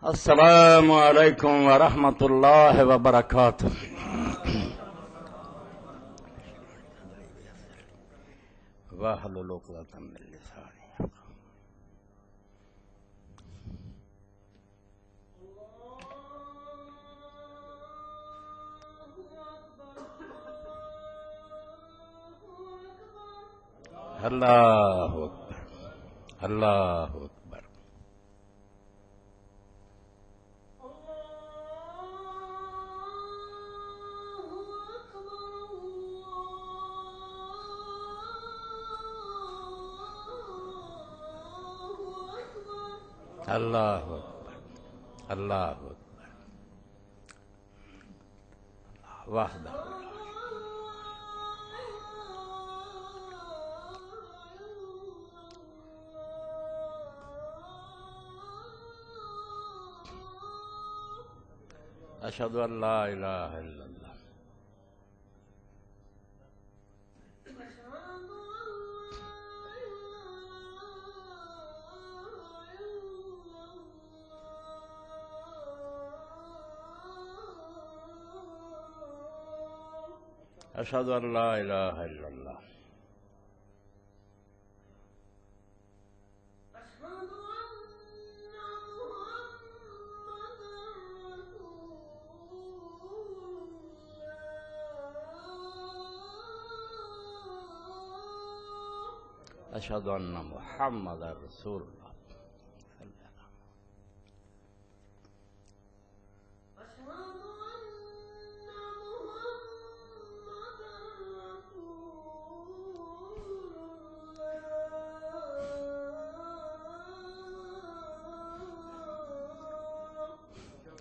السلام علیکم ورحمۃ اللہ وبرکاتہ. واحلل عقدۃ من لسانی. اللہ اکبر اللہ اکبر. اللہ اکبر اللہ اکبر. وحدہ اشہد ان لا الہ الا اللہ. اشہد ان لا الہ الا اللہ. اشہد ان محمد رسول اللہ.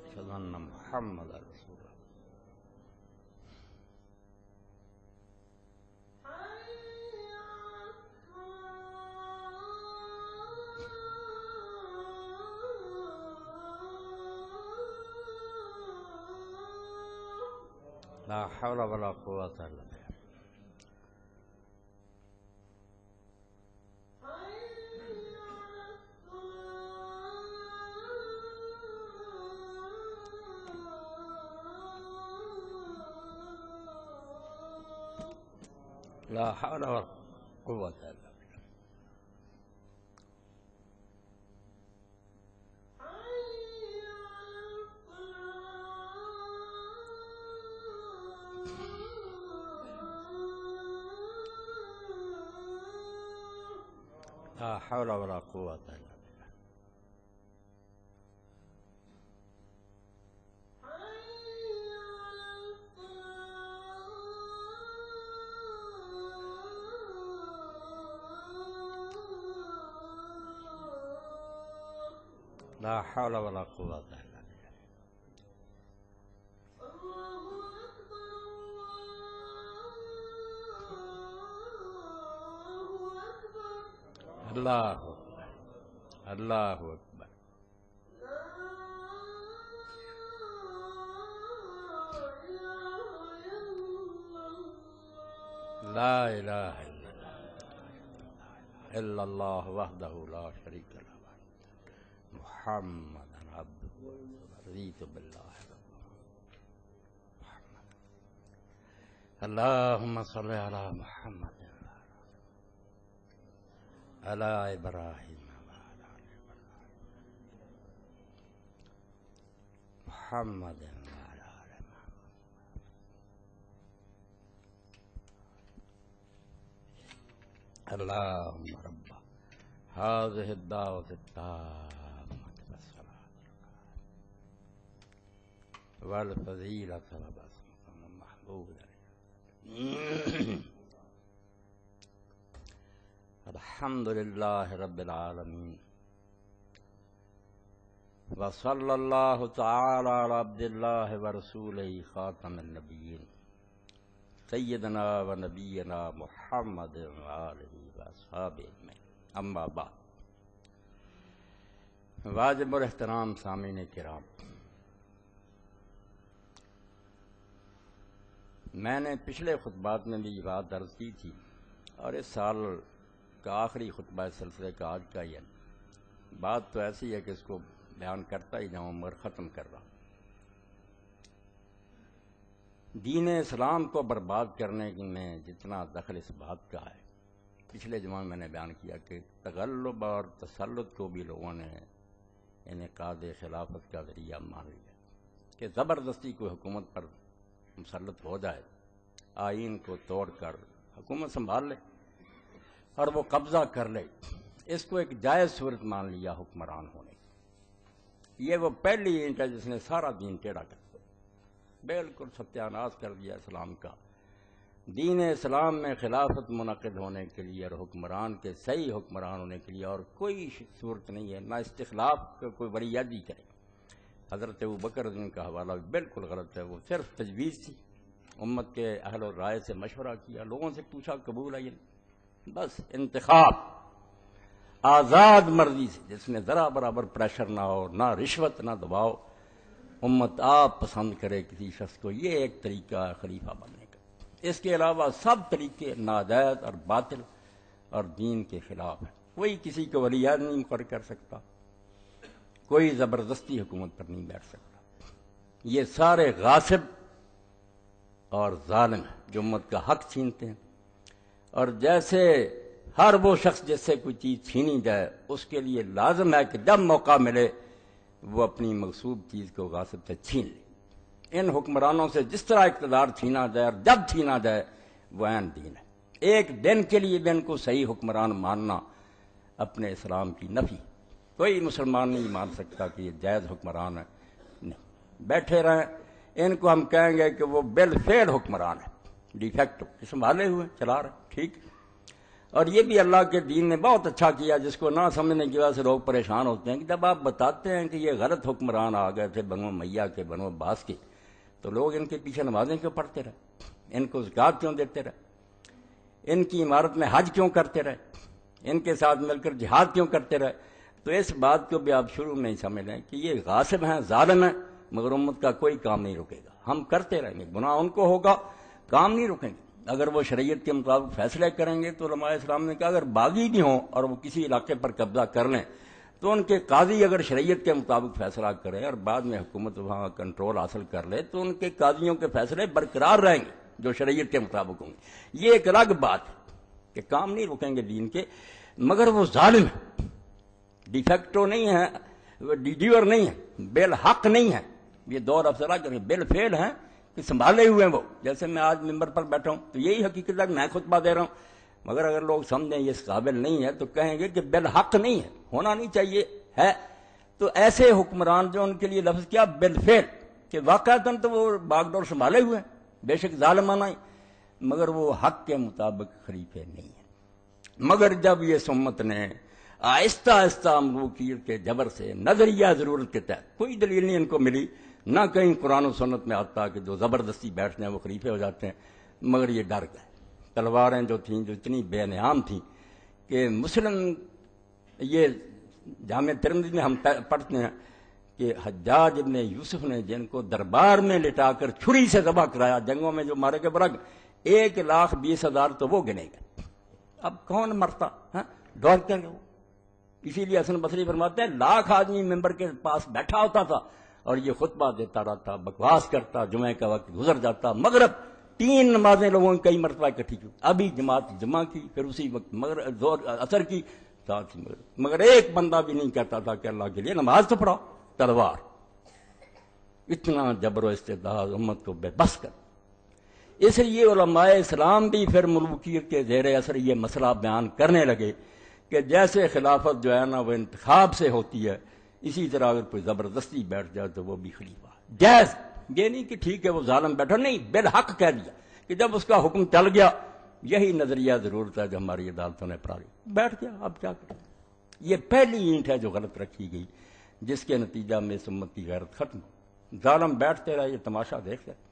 اشہد ان محمد رسول اللہ. لا حول ولا قوة الا باللہ. لا حول ولا قوة الا باللہ. لا حول ولا قوة الا باللہ. لا حول ولا قوة الا باللہ. اللہ اکبر اللہ اکبر. لا الہ الا اللہ وحدہ لا شریک لہ محمد عبدہ رضیت باللہ محمد. اللہم صلی علی محمد علی ابراہیم محمد اللہم رب هذه الدعوة التامة والصلاة والفضيلة والمقام المحمود. الحمد للہ رب العالمین وصلی اللہ تعالی علی عبد اللہ ورسولہ خاتم النبیین سیدنا و نبینا محمد وآلہ واصحابہ اجمعین. اما بعد. واجب الاحترام سامعین کرام، میں نے پچھلے خطبات میں بھی یہ بات عرض کی تھی اور اس سال کا آخری خطبہ اس سلسلے کا آج کا ہی ہے. بات تو ایسی ہے کہ اس کو بیان کرتا ہی جاؤں مگر ختم کر رہا ہوں۔ دین اسلام کو برباد کرنے میں جتنا دخل اس بات کا ہے، پچھلے جمعہ میں نے بیان کیا کہ تغلب اور تسلط کو بھی لوگوں نے انعقاد خلافت کا ذریعہ مان لیا کہ زبردستی کوئی حکومت پر مسلط ہو جائے، آئین کو توڑ کر حکومت سنبھال لے اور وہ قبضہ کر لے، اس کو ایک جائز صورت مان لیا حکمران ہونے کی۔ یہ وہ پہلی اینٹ ہے جس نے سارا دین ٹیڑھا کر دیا، بالکل ستیاناش کر دیا اسلام کا۔ دین اسلام میں خلافت منعقد ہونے کے لیے اور حکمران کے صحیح حکمران ہونے کے لیے اور کوئی صورت نہیں ہے، نہ استخلاف کا کوئی ولیعہدی کرے۔ حضرت ابوبکر جن کا حوالہ بھی بالکل غلط ہے، وہ صرف تجویز تھی، امت کے اہل و رائے سے مشورہ کیا، لوگوں سے پوچھا قبول ہے یہ نہیں، بس انتخاب آزاد مرضی سے، جس میں ذرا برابر پریشر نہ ہو، نہ رشوت نہ دباؤ، امت آپ پسند کرے کسی شخص کو، یہ ایک طریقہ ہے خلیفہ بننے کا۔ اس کے علاوہ سب طریقے ناجائز اور باطل اور دین کے خلاف ہیں۔ کوئی کسی کو ولی عہد نہیں مقرر کر سکتا، کوئی زبردستی حکومت پر نہیں بیٹھ سکتا۔ یہ سارے غاصب اور ظالم ہیں جو امت کا حق چھینتے ہیں، اور جیسے ہر وہ شخص جس سے کوئی چیز چھینی جائے اس کے لیے لازم ہے کہ جب موقع ملے وہ اپنی مغصوب چیز کو غاصب سے چھین لے۔ ان حکمرانوں سے جس طرح اقتدار چھینا جائے اور جب چھینا جائے وہ عین دین ہے۔ ایک دن کے لیے بھی ان کو صحیح حکمران ماننا اپنے اسلام کی نفی، کوئی مسلمان نہیں مان سکتا کہ یہ جائز حکمران ہے، نہیں، بیٹھے رہیں۔ ان کو ہم کہیں گے کہ وہ بالفعل حکمران ہے، ڈی فیکٹو سنبھالے ہوئے چلا رہے، ٹھیک۔ اور یہ بھی اللہ کے دین نے بہت اچھا کیا، جس کو نہ سمجھنے کی وجہ سے لوگ پریشان ہوتے ہیں کہ جب آپ بتاتے ہیں کہ یہ غلط حکمران آ گئے تھے بنو امیہ کے، بنو عباس کے، تو لوگ ان کے پیچھے نمازیں کیوں پڑھتے رہے، ان کو زکوٰۃ کیوں دیتے رہے، ان کی عمارت میں حج کیوں کرتے رہے، ان کے ساتھ مل کر جہاد کیوں کرتے رہے؟ تو اس بات کو بھی آپ شروع میں ہی سمجھ لیں کہ یہ غاصب ہیں، ظالم ہیں، مگر امت کا کوئی کام نہیں رکے گا، ہم کرتے رہیں گے، گناہ ان کو ہوگا، کام نہیں رکیں گے۔ اگر وہ شریعت کے مطابق فیصلے کریں گے تو علماء اسلام نے کہا اگر باغی بھی ہوں اور وہ کسی علاقے پر قبضہ کر لیں تو ان کے قاضی اگر شریعت کے مطابق فیصلہ کریں اور بعد میں حکومت وہاں کنٹرول حاصل کر لے تو ان کے قاضیوں کے فیصلے برقرار رہیں گے جو شریعت کے مطابق ہوں گے۔ یہ ایک الگ بات ہے کہ کام نہیں رکیں گے دین کے، مگر وہ ظالم ہے، ڈی فیکٹو نہیں ہے، ڈی ڈیور نہیں ہے، بالحق نہیں ہے، یہ دور افسرا کریں بالفعل ہیں کہ سنبھالے ہوئے ہیں وہ۔ جیسے میں آج ممبر پر بیٹھا ہوں تو یہی حقیقت ہے کہ میں خطبہ دے رہا ہوں، مگر اگر لوگ سمجھیں یہ اس قابل نہیں ہے تو کہیں گے کہ بالحق نہیں ہے، ہونا نہیں چاہیے ہے۔ تو ایسے حکمران جو ان کے لیے لفظ کیا بالفعل کہ واقعتاً تو وہ باغ ڈور سنبھالے ہوئے ہیں، بے شک ظالمانہ ہی، مگر وہ حق کے مطابق خلیفے نہیں ہیں۔ مگر جب یہ سمت نے آہستہ آہستہ ملوکیت کے جبر سے نظریہ ضرورت کے تحت، کوئی دلیل نہیں ان کو ملی، نہ کہیں قرآن و سنت میں آتا کہ جو زبردستی بیٹھتے ہیں وہ خلیفے ہو جاتے ہیں، مگر یہ ڈر گئے۔ تلواریں جو تھیں جو اتنی بے نعام تھیں کہ مسلم، یہ جامع ترمذی میں ہم پڑھتے ہیں کہ حجاج ابن یوسف نے جن کو دربار میں لٹا کر چھری سے ذبح کرایا، جنگوں میں جو مارے گئے برگ 1,20,000 تو وہ گنے گئے۔ اب کون مرتا ڈر کر گئے۔ اسی لیے حسن بصری فرماتے ہیں 1,00,000 آدمی ممبر کے پاس بیٹھا ہوتا تھا اور یہ خطبہ دیتا رہتا، بکواس کرتا، جمعہ کا وقت گزر جاتا، مغرب 3 نمازیں لوگوں نے کئی مرتبہ اکٹھی کی، ابھی جماعت جمعہ کی، پھر اسی وقت مغرب زور اثر کی، ساتھ مگر ایک بندہ بھی نہیں کہتا تھا کہ اللہ کے لیے نماز تو پڑھاؤ۔ تلوار، اتنا جبر و استبداد امت کو بے بس کر۔ اس لیے علماء اسلام بھی پھر ملوکیت کے زیر اثر یہ مسئلہ بیان کرنے لگے کہ جیسے خلافت جو ہے نا وہ انتخاب سے ہوتی ہے، اسی طرح اگر کوئی زبردستی بیٹھ جائے تو وہ بھی خلیفہ جائز۔ یہ نہیں کہ ٹھیک ہے وہ ظالم بیٹھا، نہیں، بالحق کہہ دیا کہ جب اس کا حکم چل گیا، یہی نظریہ ضرورت ہے جو ہماری عدالتوں نے اپنا لیا، بیٹھ گیا، اب کیا کریں۔ یہ پہلی اینٹ ہے جو غلط رکھی گئی، جس کے نتیجہ میں اس امت کی غیرت ختم ہو۔ ظالم بیٹھتے رہے، یہ تماشا دیکھتے رہے۔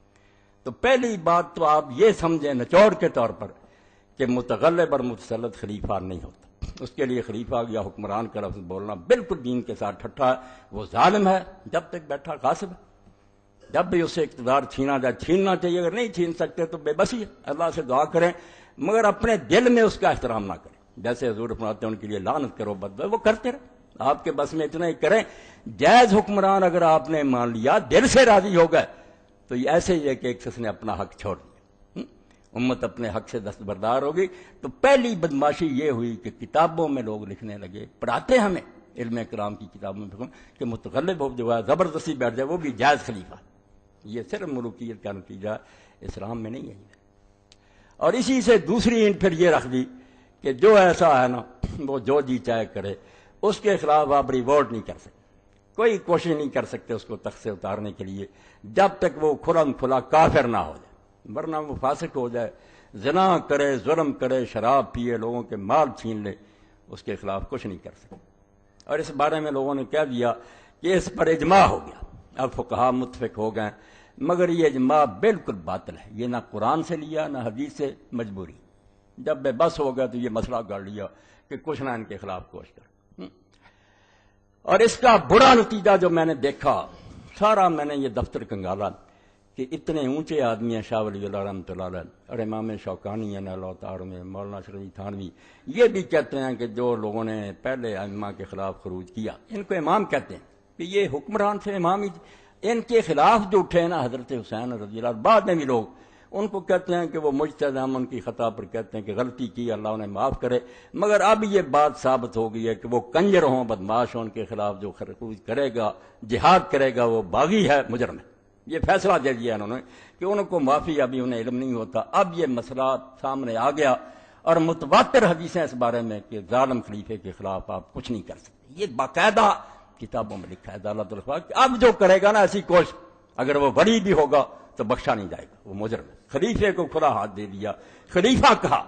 تو پہلی بات تو آپ یہ سمجھیں نچوڑ کے طور پر کہ متغلب اور متسلط خلیفہ نہیں ہوتا، اس کے لیے خلیفہ یا حکمران کا لفظ بولنا بالکل دین کے ساتھ ٹھٹا ہے۔ وہ ظالم ہے جب تک بیٹھا، غاصب ہے، جب بھی اسے اقتدار چھینا جائے چھیننا چاہیے، اگر نہیں چھین سکتے تو بے بسی ہے، اللہ سے دعا کریں، مگر اپنے دل میں اس کا احترام نہ کریں۔ جیسے حضور فرماتے ہیں ان کے لیے لعنت کرو، بددعا وہ کرتے رہے، آپ کے بس میں اتنا ہی کریں، جائز حکمران اگر آپ نے مان لیا، دل سے راضی ہو گئے، تو یہ ایسے ہی ہے کہ ایک شخص نے اپنا حق چھوڑ دیا، امت اپنے حق سے دستبردار ہوگی۔ تو پہلی بدماشی یہ ہوئی کہ کتابوں میں لوگ لکھنے لگے، پڑھاتے ہمیں علم کرام کی کتابوں میں کہ متغلب ہو جو ہے زبردستی بیٹھ جائے وہ بھی جائز خلیفہ۔ یہ صرف ملوکیت کا نتیجہ اسلام میں نہیں ہے۔ اور اسی سے دوسری اینٹ پھر یہ رکھ دی کہ جو ایسا ہے نا وہ جو جی چاہے کرے، اس کے خلاف آپ ریوولٹ نہیں کر سکتے، کوئی کوشش نہیں کر سکتے اس کو تخت سے اتارنے کے لیے جب تک وہ کھلم کھلا کافر نہ ہو جائے، ورنہ وہ فاسق ہو جائے، زنا کرے، ظلم کرے، شراب پیے، لوگوں کے مال چھین لے، اس کے خلاف کچھ نہیں کر سکتے۔ اور اس بارے میں لوگوں نے کہہ دیا کہ اس پر اجماع ہو گیا، اب فقہا متفق ہو گئے، مگر یہ اجماع بالکل باطل ہے، یہ نہ قرآن سے لیا نہ حدیث سے، مجبوری، جب بے بس ہو گیا تو یہ مسئلہ گڑ لیا کہ کچھ نہ ان کے خلاف کوشش کر۔ اور اس کا برا نتیجہ جو میں نے دیکھا، سارا میں نے یہ دفتر کنگالا کہ اتنے اونچے آدمی ہیں، شاہ ولی اللہ رحمۃ اللہ علیہ اور امام شوکانی ہیں اللہ تعالی میں، مولانا شریف تھانوی، یہ بھی کہتے ہیں کہ جو لوگوں نے پہلے ائمہ کے خلاف خروج کیا ان کو امام کہتے ہیں کہ یہ حکمران سے امام ہی، ان کے خلاف جو اٹھے نا حضرت حسین رضی اللہ عنہ، بعد میں بھی لوگ ان کو کہتے ہیں کہ وہ مجتہد، ہم ان کی خطا پر کہتے ہیں کہ غلطی کی، اللہ انہیں معاف کرے، مگر اب یہ بات ثابت ہو گئی ہے کہ وہ کنجر ہوں، بدماش ہوں، ان کے خلاف جو خروج کرے گا، جہاد کرے گا، وہ باغی ہے، مجرم ہے۔ یہ فیصلہ دے دیا انہوں نے کہ ان کو معافی، ابھی انہیں علم نہیں ہوتا۔ اب یہ مسئلہ سامنے آ گیا اور متواتر حدیثیں اس بارے میں کہ ظالم خلیفے کے خلاف آپ کچھ نہیں کر سکتے، یہ باقاعدہ کتابوں میں لکھا ہے عدالت الخوا کہ اب جو کرے گا نا ایسی کوشش، اگر وہ ولی بھی ہوگا تو بخشا نہیں جائے گا، وہ مجرم ہے۔ خلیفے کو کھلا ہاتھ دے دیا، خلیفہ کہا،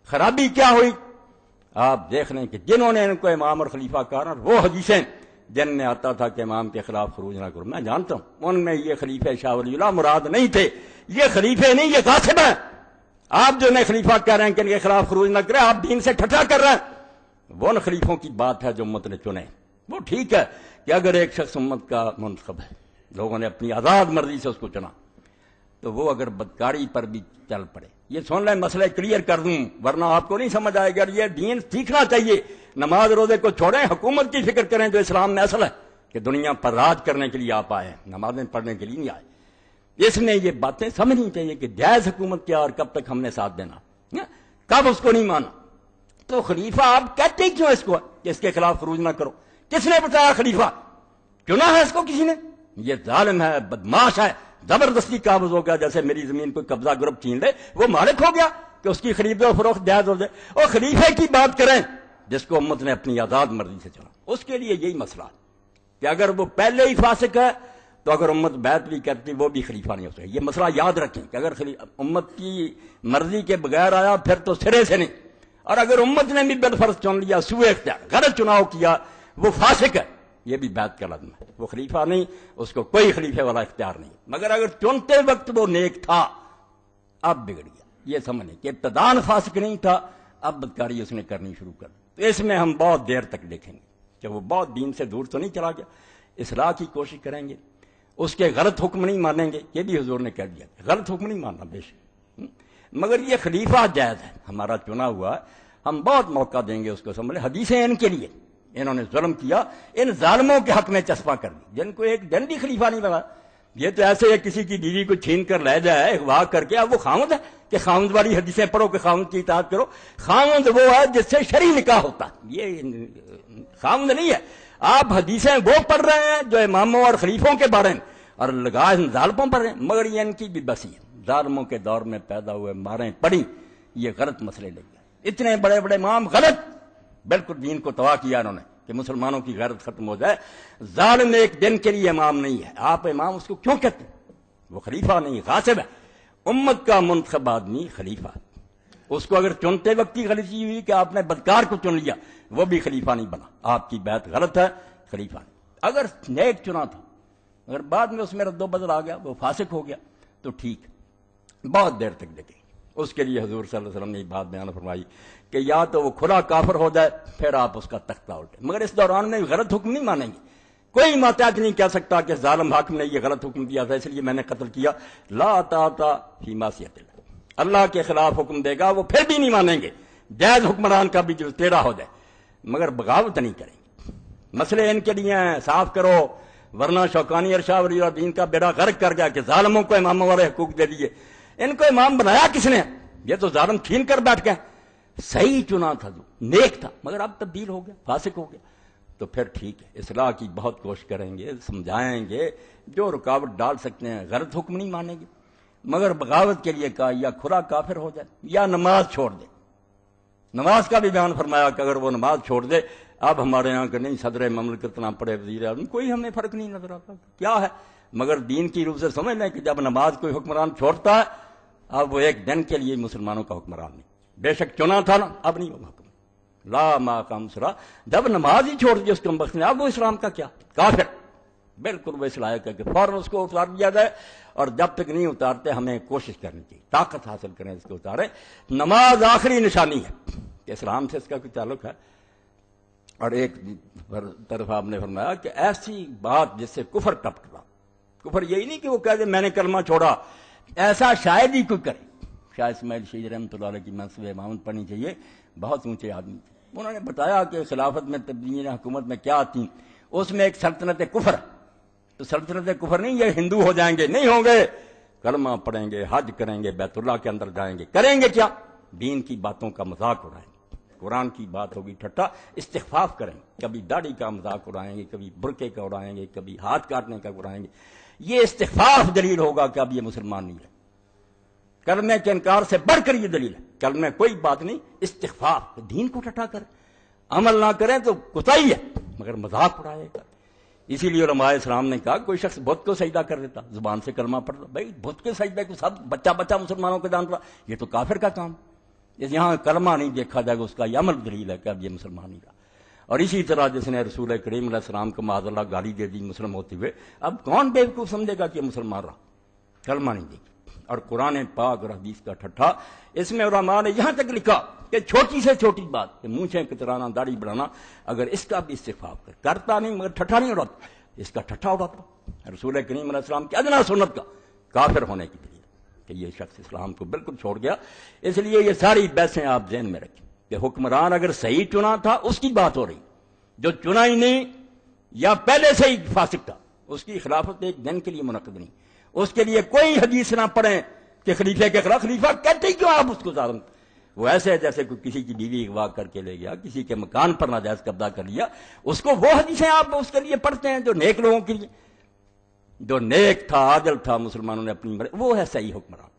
خرابی کیا ہوئی؟ آپ دیکھ لیں کہ جنہوں نے ان کو امام اور خلیفہ کہا نا، وہ حدیثیں جن میں آتا تھا کہ امام کے خلاف خروج نہ کرو، میں جانتا ہوں ان میں یہ خلیفہ شاہ ولی اللہ مراد نہیں تھے، یہ خلیفے نہیں، یہ غاصب ہیں۔ آپ جو نئے خلیفہ کہہ رہے ہیں کہ ان کے خلاف خروج نہ کرے، آپ دین سے ٹھٹا کر رہے ہیں۔ وہ ان خلیفوں کی بات ہے جو امت نے چنے، وہ ٹھیک ہے کہ اگر ایک شخص امت کا منتخب ہے، لوگوں نے اپنی آزاد مرضی سے اس کو چنا، تو وہ اگر بدکاری پر بھی چل پڑے، یہ سن لیں، مسئلہ کلیئر کر دوں ورنہ آپ کو نہیں سمجھ آئے گا۔ یہ دین سیکھنا چاہیے، نماز روزے کو چھوڑیں، حکومت کی فکر کریں جو اسلام میں اصل ہے کہ دنیا پر راج کرنے کے لیے آپ آئے ہیں، نمازیں پڑھنے کے لیے نہیں آئے۔ اس میں یہ باتیں سمجھنی چاہیے کہ جائز حکومت کیا اور کب تک ہم نے ساتھ دینا، کب اس کو نہیں مانا۔ تو خلیفہ آپ کہتے ہی کیوں اس کو کہ اس کے خلاف خروج نہ کرو؟ کس نے بتایا خلیفہ؟ چنا ہے اس کو کسی نے؟ یہ ظالم ہے، بدماش ہے، زبردستی قابض ہو گیا، جیسے میری زمین کوئی قبضہ گروپ چھین لے، وہ مالک ہو گیا کہ اس کی خرید و فروخت جائز ہو جائے۔ اور خلیفے کی بات کریں جس کو امت نے اپنی آزاد مرضی سے چنا، اس کے لیے یہی مسئلہ ہے کہ اگر وہ پہلے ہی فاسق ہے تو اگر امت بیعت بھی کرتی وہ بھی خلیفہ نہیں ہو سکے۔ یہ مسئلہ یاد رکھیں کہ اگر امت کی مرضی کے بغیر آیا پھر تو سرے سے نہیں، اور اگر امت نے بھی بالفرض چن لیا، سوء اختیار، غلط چناؤ کیا، وہ فاسق ہے، یہ بھی بیعت کا لازم ہے، وہ خلیفہ نہیں، اس کو کوئی خلیفے والا اختیار نہیں۔ مگر اگر چنتے وقت وہ نیک تھا، اب بگڑ گیا، یہ سمجھیں کہ ابتداءً فاسق نہیں تھا، اب بدکاری اس نے کرنی شروع کر دی۔ تو اس میں ہم بہت دیر تک دیکھیں گے کہ وہ بہت دین سے دور تو نہیں چلا گیا، اصلاح کی کوشش کریں گے، اس کے غلط حکم نہیں مانیں گے، یہ بھی حضور نے کہہ دیا، غلط حکم نہیں ماننا بے شک، مگر یہ خلیفہ جائز ہے، ہمارا چنا ہوا، ہم بہت موقع دیں گے اس کو سمجھیں۔ حدیثیں ان کے لیے، انہوں نے ظلم کیا، ان ظالموں کے حق میں چسپاں کر دی جن کو ایک دن بھی خلیفہ نہیں لگا۔ یہ تو ایسے ہے کسی کی بیوی کو چھین کر لے جائے، اغوا کر کے، اب وہ خاوند ہے کہ خاوند والی حدیثیں پڑھو کہ خاوند کی اطاعت کرو۔ خاوند وہ ہے جس سے شرعی نکاح ہوتا، یہ خاوند نہیں ہے۔ آپ حدیثیں وہ پڑھ رہے ہیں جو اماموں اور خلیفوں کے بارے میں، اور لگا ان ظالموں پر ہیں، مگر یہ ان کی بھی بسی ہے، ظالموں کے دور میں پیدا ہوئے، ماریں پڑی، یہ غلط مسئلے لے گئے، اتنے بڑے بڑے امام غلط، بالکل دین کو تباہ کیا انہوں نے کہ مسلمانوں کی غیرت ختم ہو جائے۔ ظالم ایک دن کے لیے امام نہیں ہے، آپ امام اس کو کیوں کہتے ہیں؟ وہ خلیفہ نہیں، غاصب ہے۔ امت کا منتخب آدمی خلیفہ، اس کو اگر چنتے وقت ہی غلطی ہوئی کہ آپ نے بدکار کو چن لیا، وہ بھی خلیفہ نہیں بنا، آپ کی بیعت غلط ہے، خلیفہ نہیں۔ اگر نیک چنا تھا، اگر بعد میں اس میں رد و بدل آ گیا، وہ فاسق ہو گیا، تو ٹھیک، بہت دیر تک دیکھیں۔ اس کے لیے حضور صلی اللہ علیہ وسلم نے یہ بات بیان فرمائی کہ یا تو وہ کھلا کافر ہو جائے، پھر آپ اس کا تختہ الٹیں، مگر اس دوران میں غلط حکم نہیں مانیں گے۔ کوئی ماتحت نہیں کہہ سکتا کہ ظالم حاکم نے یہ غلط حکم دیا تھا اس لیے میں نے قتل کیا، لا طاعت فی معصیت اللہ، اللہ کے خلاف حکم دے گا وہ پھر بھی نہیں مانیں گے، جائز حکمران کا بھی جو تیرا ہو جائے، مگر بغاوت نہیں کریں گے۔ مسئلے ان کے لیے ہیں، صاف کرو، ورنہ شوکانی ارشاد ولی اللہ دین کا بیڑا غرق کر گیا کہ ظالموں کو اماموں والے حقوق دے دیے۔ ان کو امام بنایا کس نے؟ یہ تو ظالم چھین کر بیٹھ گئے۔ صحیح چنا تھا، جو نیک تھا، مگر اب تبدیل ہو گیا، فاسق ہو گیا۔ تو پھر ٹھیک ہے، اصلاح کی بہت کوشش کریں گے، سمجھائیں گے، جو رکاوٹ ڈال سکتے ہیں۔ غلط حکم نہیں مانیں گے، مگر بغاوت کے لیے کہا یا کھلا کافر ہو جائے یا نماز چھوڑ دے۔ نماز کا بھی بیان فرمایا کہ اگر وہ نماز چھوڑ دے، اب ہمارے یہاں کہ نہیں صدر مملکت نہ پڑے، وزیر اعظم، کوئی ہمیں فرق نہیں نظر آتا کیا ہے، مگر دین کی روح سے سمجھ لیں کہ جب نماز کوئی حکمران چھوڑتا ہے، اب وہ ایک دن کے لیے مسلمانوں کا حکمران نہیں، بے شک چنا تھا نا، اب نہیں ہوگا حکم لا ما قام سرا، جب نماز ہی چھوڑ دی اس کم بخت نے، اب وہ اسلام کا کیا کافر، بالکل وہ اس لائق ہے کہ فوراً اس کو اتار دیا جائے، اور جب تک نہیں اتارتے ہمیں کوشش کرنی چاہیے، طاقت حاصل کریں اس کو اتارے۔ نماز آخری نشانی ہے کہ اسلام سے اس کا کوئی تعلق ہے۔ اور ایک طرف آپ نے فرمایا کہ ایسی بات جس سے کفر ٹپکتا، کفر یہی نہیں کہ وہ کہہ دے میں نے کلمہ چھوڑا، ایسا شاید ہی کوئی کرے۔ شاہ اسماعیل شہید رحمۃ اللہ علیہ کی منصب امامت پڑھنی چاہیے، بہت اونچے آدمی تھے، انہوں نے بتایا کہ خلافت میں تبدیلی حکومت میں کیا آتی، اس میں ایک سلطنت کفر، تو سلطنت کفر نہیں یہ ہندو ہو جائیں گے، نہیں ہوں گے، کلمہ پڑھیں گے، حج کریں گے، بیت اللہ کے اندر جائیں گے، کریں گے کیا؟ دین کی باتوں کا مذاق اڑائیں گے، قرآن کی بات ہوگی ٹھٹا، استخفاف کریں گے، کبھی داڑھی کا مذاق اڑائیں گے، کبھی برقعے کا اڑائیں گے، کبھی ہاتھ کاٹنے کا اڑائیں گے۔ یہ استخفاف دلیل ہوگا کہ اب یہ مسلمان نہیں ہے، کلمے کے انکار سے بڑھ کر یہ دلیل ہے۔ کلمے کوئی بات نہیں، استخفاف، دین کو ٹھٹا کریں، عمل نہ کریں تو کوتاہی ہے، مگر مذاق اڑائے گا۔ اسی لیے علماء اسلام نے کہا کوئی شخص بت کو سجدہ کر دیتا، زبان سے کلمہ پڑھتا، بھائی بت کے سجدے کو سب بچہ بچہ مسلمانوں کے جانتا، یہ تو کافر کا کام، یہاں کلمہ نہیں دیکھا جائے گا، اس کا یہ عمل دلیل ہے کہ اب یہ مسلمان نہیں رہا۔ اور اسی طرح جس نے رسول کریم علیہ السلام کو معاذ اللہ گالی دے دی مسلم ہوتے ہوئے، اب کون بیوقوف سمجھے گا کہ یہ مسلمان رہا، کلمہ نہیں دیکھا۔ اور قرآن پاک اور حدیث کا ٹھٹھا، اس میں علماء نے یہاں تک لکھا کہ چھوٹی سے چھوٹی بات کہ مونچھیں کترانا، داڑھی بڑھانا، اگر اس کا بھی استخفاف کرتا نہیں مگر ٹھٹھا نہیں اڑاتا، اس کا ٹھٹھا اڑاتا، رسول کریم علیہ السلام کی ادنا سنت کا کافر ہونے کی دلیل کہ یہ شخص اسلام کو بالکل چھوڑ گیا۔ اس لیے یہ ساری بحثیں آپ ذہن میں رکھیں کہ حکمران اگر صحیح چنا تھا اس کی بات ہو رہی، جو چنا ہی نہیں یا پہلے سے ہی فاسق تھا، اس کی خلافت ایک دن کے لیے منعقد نہیں، اس کے لیے کوئی حدیث نہ پڑھیں کہ خلیفے کے خلاف، خلیفہ کہتے ہی کیوں آپ اس کو ظالم، وہ ایسے جیسے کوئی کسی کی بیوی اغوا کر کے لے گیا، کسی کے مکان پر ناجائز قبضہ کر لیا، اس کو وہ حدیثیں آپ اس کے لیے پڑھتے ہیں جو نیک لوگوں کے لیے، جو نیک تھا، عادل تھا، مسلمانوں نے اپنی وہ ہے صحیح حکمران۔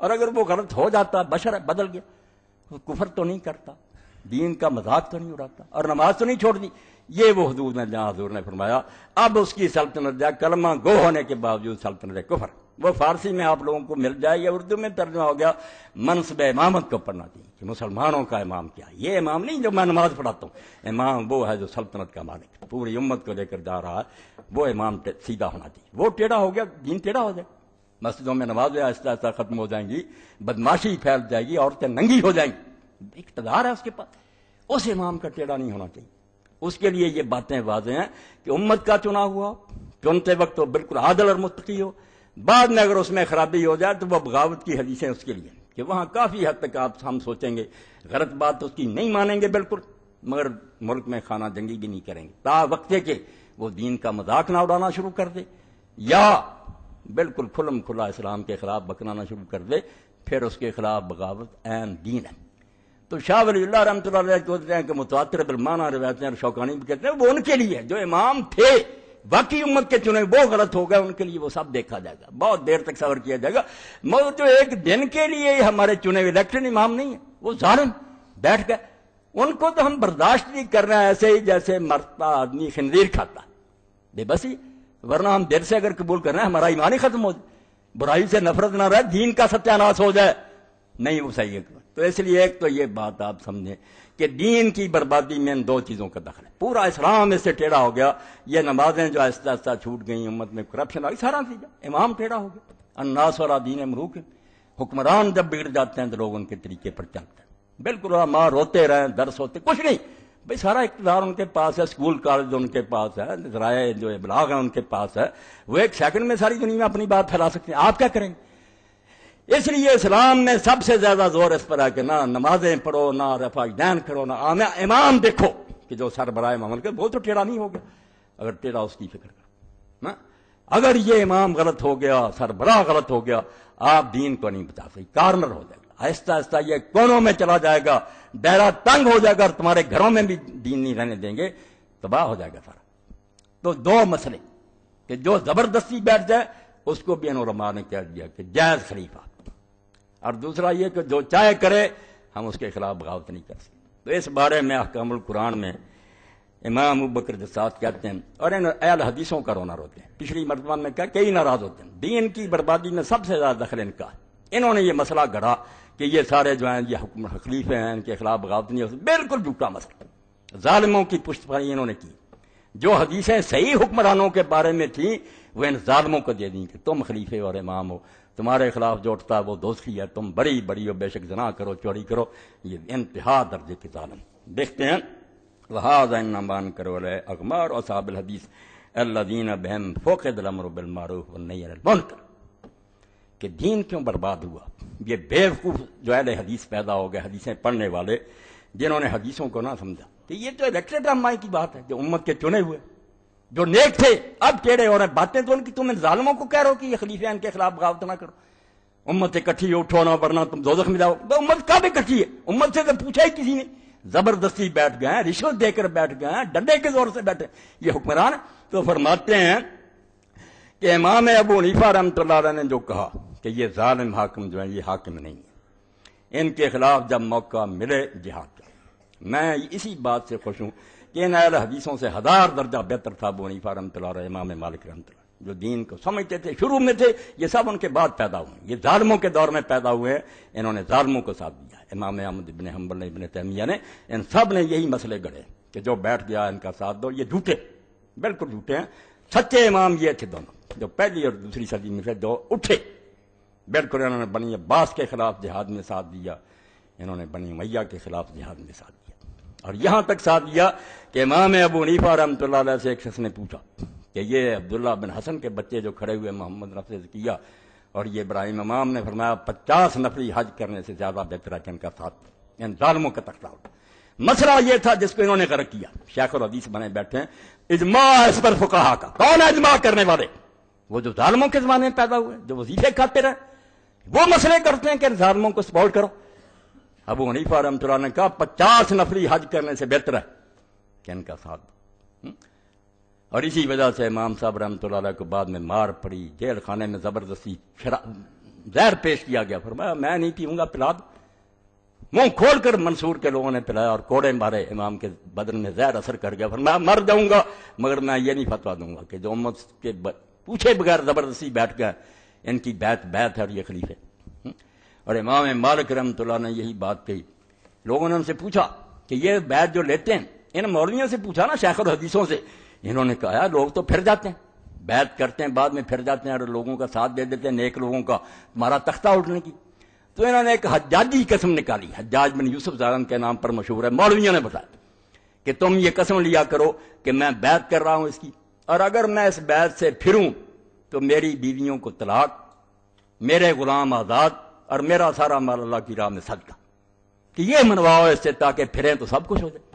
اور اگر وہ غلط ہو جاتا، بشر بدل گیا، وہ کفر تو نہیں کرتا، دین کا مذاق تو نہیں اڑاتا، اور نماز تو نہیں چھوڑ دی، یہ وہ حدود میں جہاں حضور نے فرمایا اب اس کی سلطنت جائے، کلمہ گو ہونے کے باوجود سلطنت کفر، وہ فارسی میں آپ لوگوں کو مل جائے یا اردو میں ترجمہ ہو گیا، منصب امامت کو پڑھنا چاہیے کہ مسلمانوں کا امام کیا ہے، یہ امام نہیں جو میں نماز پڑھاتا ہوں، امام وہ ہے جو سلطنت کا مالک پوری امت کو لے کر جا رہا ہے، وہ امام سیدھا ہونا چاہیے، وہ ٹیڑھا ہو گیا دین ٹیڑھا ہو جائے، مسجدوں میں نمازیں آہستہ آہستہ ختم ہو جائیں گی، بدماشی پھیل جائے گی، عورتیں ننگی ہو جائیں گی، اقتدار ہے اس کے پاس، اس امام کا ٹیڑھا نہیں ہونا چاہیے۔ اس کے لیے یہ باتیں واضح ہیں کہ امت کا چنا ہوا، چنتے وقت تو بالکل عادل اور متقی ہو، بعد میں اگر اس میں خرابی ہو جائے تو وہ بغاوت کی حدیثیں اس کے لیے کہ وہاں کافی حد تک آپ ہم سوچیں گے غلط بات اس کی نہیں مانیں گے بالکل، مگر ملک میں خانہ جنگی بھی نہیں کریں گے تا وقتے کے وہ دین کا مذاق نہ اڑانا شروع کر دے، یا بالکل کھلم کھلا اسلام کے خلاف بکرانا شروع کر دے، پھر اس کے خلاف بغاوت عین دین ہے۔ تو شاہ ولی اللہ رحمۃ اللہ علیہ کہتے ہیں کہ متواتر بالمعنی روایتیں، اور شوکانی بھی کہتے ہیں وہ ان کے لیے جو امام تھے باقی امت کے چنے وہ غلط ہو گئے، ان کے لیے وہ سب دیکھا جائے گا، بہت دیر تک صبر کیا جائے گا، مگر جو ایک دن کے لیے ہمارے چنے ہوئے الیکشن امام نہیں ہے، وہ ظالم بیٹھ گئے، ان کو تو ہم برداشت نہیں کر رہے ہیں، ایسے ہی جیسے مرتا آدمی خنزیر کھاتا، بے بسی، ورنہ ہم دل سے اگر قبول کر رہے ہیں ہمارا ایمان ہی ختم ہو جائے، برائی سے نفرت نہ رہے، دین کا ستیہ ناش ہو جائے، نہیں وہ صحیح ہے۔ تو اس لیے ایک تو یہ بات آپ سمجھیں کہ دین کی بربادی میں ان دو چیزوں کا دخل ہے، پورا اسلام اس سے ٹیڑھا ہو گیا، یہ نمازیں جو آہستہ آہستہ چھوٹ گئیں، امت میں کرپشن آ گئی، سارا چیز امام ٹیڑھا ہو گیا، الناس علی دین ملوک، حکمران جب بگڑ جاتے ہیں تو لوگ ان کے طریقے پر چلتے ہیں، بالکل ماں روتے رہیں، درس ہوتے کچھ نہیں، بھائی سارا اقتدار ان کے پاس ہے، اسکول کالج ان کے پاس ہے، ذرائع جو ابلاغ ہیں ان کے پاس ہے، وہ ایک سیکنڈ میں ساری دنیا میں اپنی بات پھیلا سکتے ہیں، آپ کیا کریں گے؟ اس لیے اسلام میں سب سے زیادہ زور اس پر ہے کہ نہ نمازیں پڑھو، نہ رفع دین کرو، نہ امام دیکھو کہ جو سربراہ مملکت وہ تو ٹیڑھا نہیں ہو گیا، اگر ٹیڑھا اس کی فکر کرو، اگر یہ امام غلط ہو گیا، سربراہ غلط ہو گیا، آپ دین کو نہیں بچا سکتے، کارنر ہو جائے گا، آہستہ آہستہ یہ کونوں میں چلا جائے گا، دائرہ تنگ ہو جائے گا، اور تمہارے گھروں میں بھی دین نہیں رہنے دیں گے، تباہ ہو جائے گا سارا۔ تو دو مسئلے کہ جو زبردستی بیٹھ جائے اس کو بھی ان علماء نے کہہ دیا کہ جائز خلیفہ، اور دوسرا یہ کہ جو چاہے کرے ہم اس کے خلاف بغاوت نہیں کر سکتے۔ تو اس بارے میں احکام القرآن میں امام ابوبکر جساس کہتے ہیں، اور ان اہل حدیثوں کا رونا روتے ہیں، پچھلی مرتبہ میں کہا کئی ناراض ہوتے ہیں، دین کی بربادی میں سب سے زیادہ دخل ان کا ہے۔ انہوں نے یہ مسئلہ گڑھا کہ یہ سارے جو ہیں یہ خلیفے ہیں، ان کے خلاف بغاوت نہیں ہو سکتی، بالکل جھوٹا مسئلہ، ظالموں کی پشت پناہی انہوں نے کی۔ جو حدیثیں صحیح حکمرانوں کے بارے میں تھیں وہ ان ظالموں کو دے دیں کہ تم خلیفے اور امام ہو، تمہارے خلاف جو اٹھتا ہے وہ دوستی ہے، تم بڑی بڑی ہو، بے شک زنا کرو، چوری کرو، یہ انتہا درجے کے ظالم۔ دیکھتے ہیں وَهَذَا إِنَّمَا أَنكَرُوا عَلَيْهِ أَغْمَارُ أَصْحَابِ الْحَدِيثِ الَّذِينَ بِهِمْ فُقِدَ الْأَمْرُ بِالْمَعْرُوفِ وَالنَّهْيُ عَنِ الْمُنكَرِ، کہ دین کیوں برباد ہوا؟ یہ بیوقوف جو اہل حدیث پیدا ہو گئے، حدیثیں پڑھنے والے، جنہوں نے حدیثوں کو نہ سمجھا کہ یہ تو الیکٹڈ رہنمائی کی بات ہے، جو امت کے چنے ہوئے، جو نیک تھے اب ٹیڑھے ہو رہے ہیں، باتیں تو ان کی، تم ان ظالموں کو کہہ رہو کہ یہ خلیفے ہیں، ان کے خلاف بغاوت نہ کرو، امت اکٹھی اٹھو نہ ورنہ تم دوزخ میں جاؤ۔ تو امت کب اکٹھی ہے؟ امت سے تو پوچھا ہی کسی نے، زبردستی بیٹھ گئے ہیں، رشوت دے کر بیٹھ گئے ہیں، ڈنڈے کے زور سے بیٹھے یہ حکمران۔ تو فرماتے ہیں کہ امام ابو حنیفہ رحمۃ اللہ علیہ نے جو کہا کہ یہ ظالم حاکم جو ہیں یہ حاکم نہیں ہے، ان کے خلاف جب موقع ملے جہاد کرو۔ میں اسی بات سے خوش ہوں کہ ان اہل حدیثوں سے 1000 درجہ بہتر تھا ابو حنیفہ رحمۃ اللہ علیہ، امام مالک رحمۃ اللہ، جو دین کو سمجھتے تھے، شروع میں تھے، یہ سب ان کے بعد پیدا ہوئے، یہ ظالموں کے دور میں پیدا ہوئے ہیں، انہوں نے ظالموں کو ساتھ دیا۔ امام احمد ابن حنبل نے، ابن تیمیہ نے، ان سب نے یہی مسئلے گڑھے کہ جو بیٹھ گیا ان کا ساتھ دو، یہ جھوٹے، بالکل جھوٹے ہیں۔ سچے امام یہ تھے دونوں، جو پہلی اور دوسری صدی میں سے جو اٹھے، بالکل انہوں نے بنی عباس کے خلاف جہاد میں ساتھ دیا، انہوں نے بنی امیہ کے خلاف جہاد میں ساتھ دیا، اور یہاں تک ساتھ دیا کہ امام ابو حنیفہ رحمۃ اللہ علیہ سے ایک شخص نے پوچھا کہ یہ عبداللہ بن حسن کے بچے جو کھڑے ہوئے محمد نفذ کیا اور یہ ابراہیم امام نے فرمایا 50 نفری حج کرنے سے زیادہ بہتر ہے کہ ان کا ساتھ ان ظالموں کا تختہ اٹھا۔ مسئلہ یہ تھا جس کو انہوں نے غرق کیا، شیخ الحدیث بنے بیٹھے ہیں، اجماع اس پر فقہا کا، کون ہے اجماع کرنے والے؟ وہ جو ظالموں کے زمانے میں پیدا ہوئے، جو وظیفے کھاتے رہے، وہ مسئلے کرتے ہیں کہ ان ظالموں کو سپورٹ کرو۔ ابو حنیفہ رحمۃ اللہ نے کہا 50 نفری حج کرنے سے بہتر ہے کہ ان کا ساتھ دو۔ اور اسی وجہ سے امام صاحب رحمۃ اللہ علیہ کو بعد میں مار پڑی، جیل خانے میں زبردستی زہر پیش کیا گیا، فرمایا میں نہیں پیوں گا، پلا دو۔ منہ کھول کر منصور کے لوگوں نے پلایا اور کوڑے مارے، امام کے بدن میں زہر اثر کر گیا، فرمایا مر جاؤں گا مگر میں یہ نہیں فتویٰ دوں گا کہ جو امت کے پوچھے بغیر زبردستی بیٹھ گئے، ان کی بیعت ہے اور یہ خلیفے۔ اور امام مالک رحمۃ اللہ نے یہی بات کہی، لوگوں نے ان سے پوچھا کہ یہ بیعت جو لیتے ہیں، ان مولویوں سے پوچھا نا، شیخ الحدیثوں سے، انہوں نے کہا لوگ تو پھر جاتے ہیں، بیعت کرتے ہیں، بعد میں پھر جاتے ہیں اور لوگوں کا ساتھ دے دیتے ہیں، نیک لوگوں کا، تمہارا تختہ اٹھنے کی۔ تو انہوں نے ایک حجاجی قسم نکالی، حجاج بن یوسف ظالم کے نام پر مشہور ہے، مولویوں نے بتایا کہ تم یہ قسم لیا کرو کہ میں بیعت کر رہا ہوں اس کی، اور اگر میں اس بیعت سے پھروں تو میری بیویوں کو طلاق، میرے غلام آزاد، اور میرا سارا مال اللہ کی راہ میں صدقہ، کہ یہ منواؤ اس سے تاکہ پھریں تو سب کچھ ہو جائے۔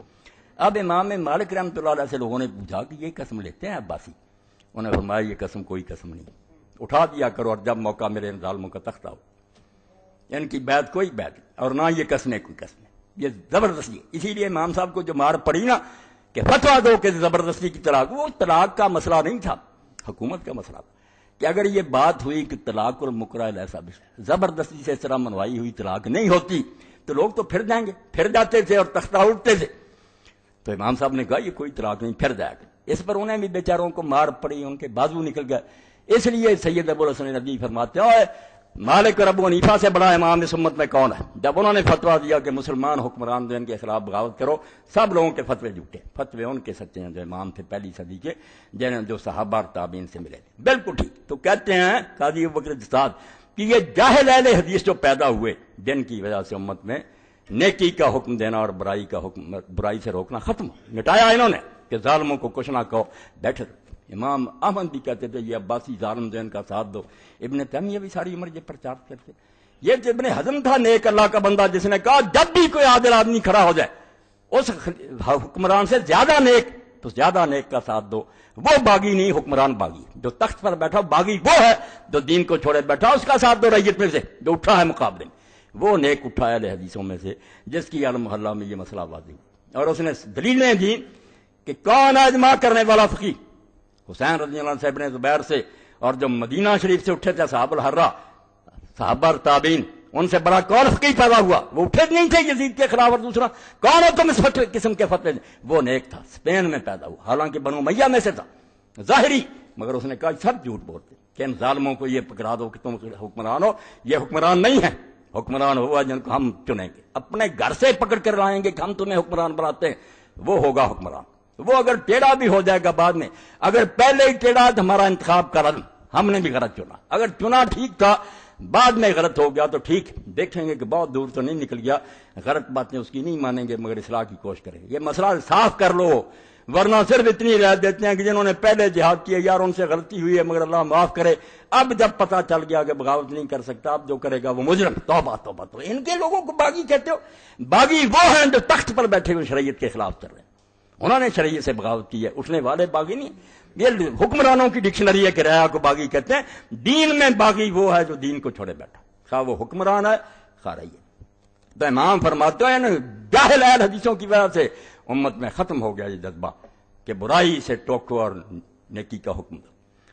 اب امام مالک رحمۃ اللہ علیہ سے لوگوں نے پوچھا کہ یہ قسم لیتے ہیں عباسی؟ انہوں نے فرمایا یہ قسم کوئی قسم نہیں، اٹھا دیا کرو اور جب موقع میرے ان ظالموں کا تختہ ہو، ان کی بیعت کوئی بیعت اور نہ یہ قسمیں کوئی قسمیں، یہ زبردستی ہے۔ اسی لیے امام صاحب کو جو مار پڑی نا کہ فتویٰ دو کہ زبردستی کی طلاق، وہ طلاق کا مسئلہ نہیں تھا، حکومت کا مسئلہ تھا کہ اگر یہ بات ہوئی کہ طلاق المکرہ ایسا بھی زبردستی سے اس طرح منوائی ہوئی طلاق نہیں ہوتی تو لوگ تو پھر جائیں گے، پھر جاتے تھے اور تختہ اٹھتے تھے۔ تو امام صاحب نے کہا یہ کوئی طلاق نہیں، پھر جائے گا۔ اس پر انہیں بھی بیچاروں کو مار پڑی، ان کے بازو نکل گئے۔ اس لیے سید ابو الحسن ندوی فرماتے ہیں مالک اور ابو حنیفہ سے بڑا امام اس امت میں کون ہے؟ جب انہوں نے فتویٰ دیا کہ مسلمان حکمران جو ان کے خلاف بغاوت کرو، سب لوگوں کے فتوے جھوٹے، فتوے ان کے سچے ہیں جو امام تھے پہلی صدی کے، جنہیں جو صحابہ اور تابعین سے ملے تھے، بالکل ٹھیک۔ تو کہتے ہیں قاضی ابوبکر جساد کہ یہ جاہل اہل حدیث جو پیدا ہوئے، جن کی وجہ سے امت میں نیکی کا حکم دینا اور برائی کا حکم، برائی سے روکنا ختم مٹایا انہوں نے کہ ظالموں کو کچھ نہ کہو، بیٹھے۔ امام احمد بھی کہتے تھے یہ عباسی ظالم جو ان کا ساتھ دو۔ ابن تیمیہ بھی ساری عمر یہ پرچار کرتے۔ یہ ابن حزم تھا نیک اللہ کا بندہ، جس نے کہا جب بھی کوئی عادل آدمی کھڑا ہو جائے اس حکمران سے زیادہ نیک تو زیادہ نیک کا ساتھ دو. وہ باغی نہیں، حکمران باغی. جو تخت پر بیٹھا باغی وہ ہے جو دین کو چھوڑے بیٹھا، اس کا ساتھ دو رعیت میں سے جو اٹھا ہے مقابلے میں. وہ نیک اٹھا ہے اہل حدیثوں میں سے جس کی عالم محلہ میں یہ مسئلہ واضح ہوا، اور اس نے دلیلیں دی کہ کون اجماع کرنے والا فقی. حسین رضی اللہ عنہ سے ابن زبیر سے، اور جو مدینہ شریف سے اٹھے تھے صحابہ الحرہ، صحابہ تابعین، ان سے بڑا کون فقی پیدا ہوا؟ وہ اٹھے نہیں تھے یزید کے خلاف. اور دوسرا کون ہو تم اس قسم کے فتوے؟ وہ نیک تھا، اسپین میں پیدا ہوا، حالانکہ بنو امیہ میں سے تھا ظاہری، مگر اس نے کہا سب جھوٹ بولتے کہ ان ظالموں کو یہ پکڑا دو کہ تم حکمران ہو. یہ حکمران نہیں ہے، حکمران ہوا جن کو ہم چنیں گے، اپنے گھر سے پکڑ کر لائیں گے کہ ہم تمہیں حکمران بناتے ہیں، وہ ہوگا حکمران. وہ اگر ٹیڑھا بھی ہو جائے گا بعد میں، اگر پہلے ہی ٹیڑھا تو ہمارا انتخاب کرا، ہم نے بھی غلط چنا. اگر چنا ٹھیک تھا بعد میں غلط ہو گیا تو ٹھیک، دیکھیں گے کہ بہت دور تو نہیں نکل گیا، غلط باتیں اس کی نہیں مانیں گے مگر اصلاح کی کوشش کریں گے. یہ مسئلہ صاف کر لو، ورنہ صرف اتنی رعایت دیتے ہیں کہ جنہوں نے پہلے جہاد کیا یار ان سے غلطی ہوئی ہے مگر اللہ معاف کرے، اب جب پتہ چل گیا کہ بغاوت نہیں کر سکتا اب جو کرے گا وہ مجرم، توبہ توبہ. تو ان کے لوگوں کو باغی کہتے ہو؟ باغی وہ ہیں جو تخت پر بیٹھے ہوئے شریعت کے خلاف چل رہے ہیں، انہوں نے شریعت سے بغاوت کی ہے، اٹھنے والے باغی نہیں. یہ حکمرانوں کی ڈکشنری ہے کہ رعایا کو باغی کہتے ہیں. دین میں باغی وہ ہے جو دین کو چھوڑے بیٹھا، خواہ وہ حکمران ہے خواہ رعیت. تو امام فرماتے ہیں جاہل اہل حدیثوں کی وجہ سے امت میں ختم ہو گیا یہ جذبہ کہ برائی سے ٹوکو اور نیکی کا حکم دو.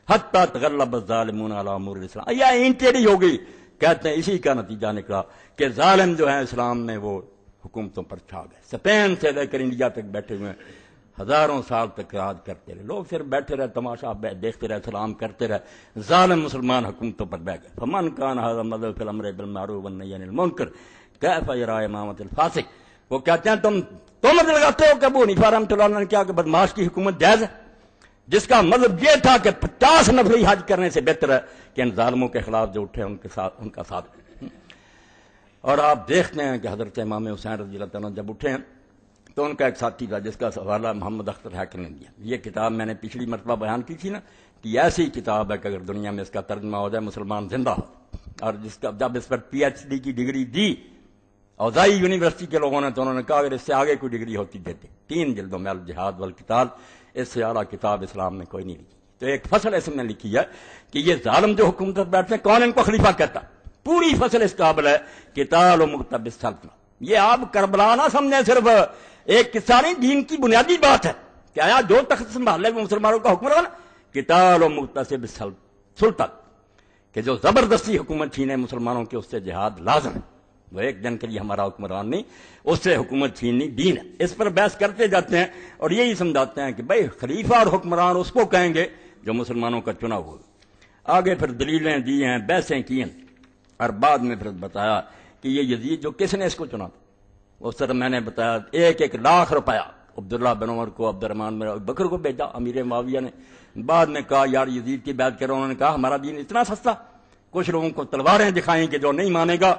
حتیٰ تغلب الظالمون علی امور الاسلام، یا اینٹ ٹیڑھی ہو گئی. کہتے ہیں اسی کا نتیجہ نکلا کہ ظالم جو ہیں اسلام میں وہ حکومتوں پر چھا گئے. اسپین سے لے کر انڈیا تک بیٹھے ہوئے ہزاروں سال تک راج کرتے رہے لوگ، صرف بیٹھے رہے تماشا دیکھتے رہے سلام کرتے رہے. ظالم مسلمان حکومتوں پر بیٹھ گئے. فمن کان ھذا مذہب فی الامر بالمعروف والنہی عن المنکر کیف یری امامۃ الفاسق. وہ کہتے ہیں تم لگاتے ہو کہ ابو حنیفہ رحمۃ اللہ علیہ نے کیا کہ بدماش کی حکومت جائز ہے، جس کا مطلب یہ تھا کہ 50 نفری حج کرنے سے بہتر ہے کہ ان ظالموں کے خلاف جو اٹھے ان کا ساتھ. اور آپ دیکھتے ہیں کہ حضرت امام حسین رضی اللہ تعالیٰ جب اٹھے ہیں تو ان کا ایک ساتھی تھا جس کا حوالہ محمد اختر حیکر نے دیا. یہ کتاب میں نے پچھلی مرتبہ بیان کی تھی نا کہ یہ ایسی کتاب ہے کہ اگر دنیا میں اس کا ترجمہ ہو جائے مسلمان زندہ ہو. اور جس کا جب اس پر PhD کی ڈگری دی اوزائی یونیورسٹی کے لوگوں نے تو انہوں نے کہا اگر اس سے آگے کوئی ڈگری ہوتی دیتے. 3 جلدوں میں الجہاد والقتال، اس سے اعلیٰ کتاب اسلام میں کوئی نہیں لکھی. تو ایک فصل اس میں لکھی ہے کہ یہ ظالم جو حکومت پر بیٹھتے ہیں کون ان کو خلیفہ کہتا. پوری فصل اس قابل ہے قتال و مکتب السلطنہ. یہ آپ کربلا نہ سمجھیں صرف ایک قصہ نہیں، دین کی بنیادی بات ہے کہ آیا جو تخت سنبھالے وہ مسلمانوں کا حکمران. قتال و مکتسب السلطنہ کہ جو زبردستی حکومت چھینے مسلمانوں کے، اس سے جہاد لازم ہے. وہ ایک دن کے لیے ہمارا حکمران نہیں، اس سے حکومت چھیننی دین ہے. اس پر بحث کرتے جاتے ہیں اور یہی سمجھاتے ہیں کہ بھائی خلیفہ اور حکمران اس کو کہیں گے جو مسلمانوں کا چنا ہوا. آگے پھر دلیلیں دی ہیں، بحثیں کی ہیں، اور بعد میں پھر بتایا کہ یہ یزید جو کس نے اس کو چنا تھا. اس طرح میں نے بتایا 1 لاکھ روپیہ عبداللہ بن عمر کو، عبد الرحمن بن بکر کو بھیجا امیر معاویہ نے. بعد میں کہا یار یزید کی بیعت کرو. انہوں نے کہا ہمارا دین اتنا سستا، کچھ لوگوں کو تلواریں دکھائیں کہ جو نہیں مانے گا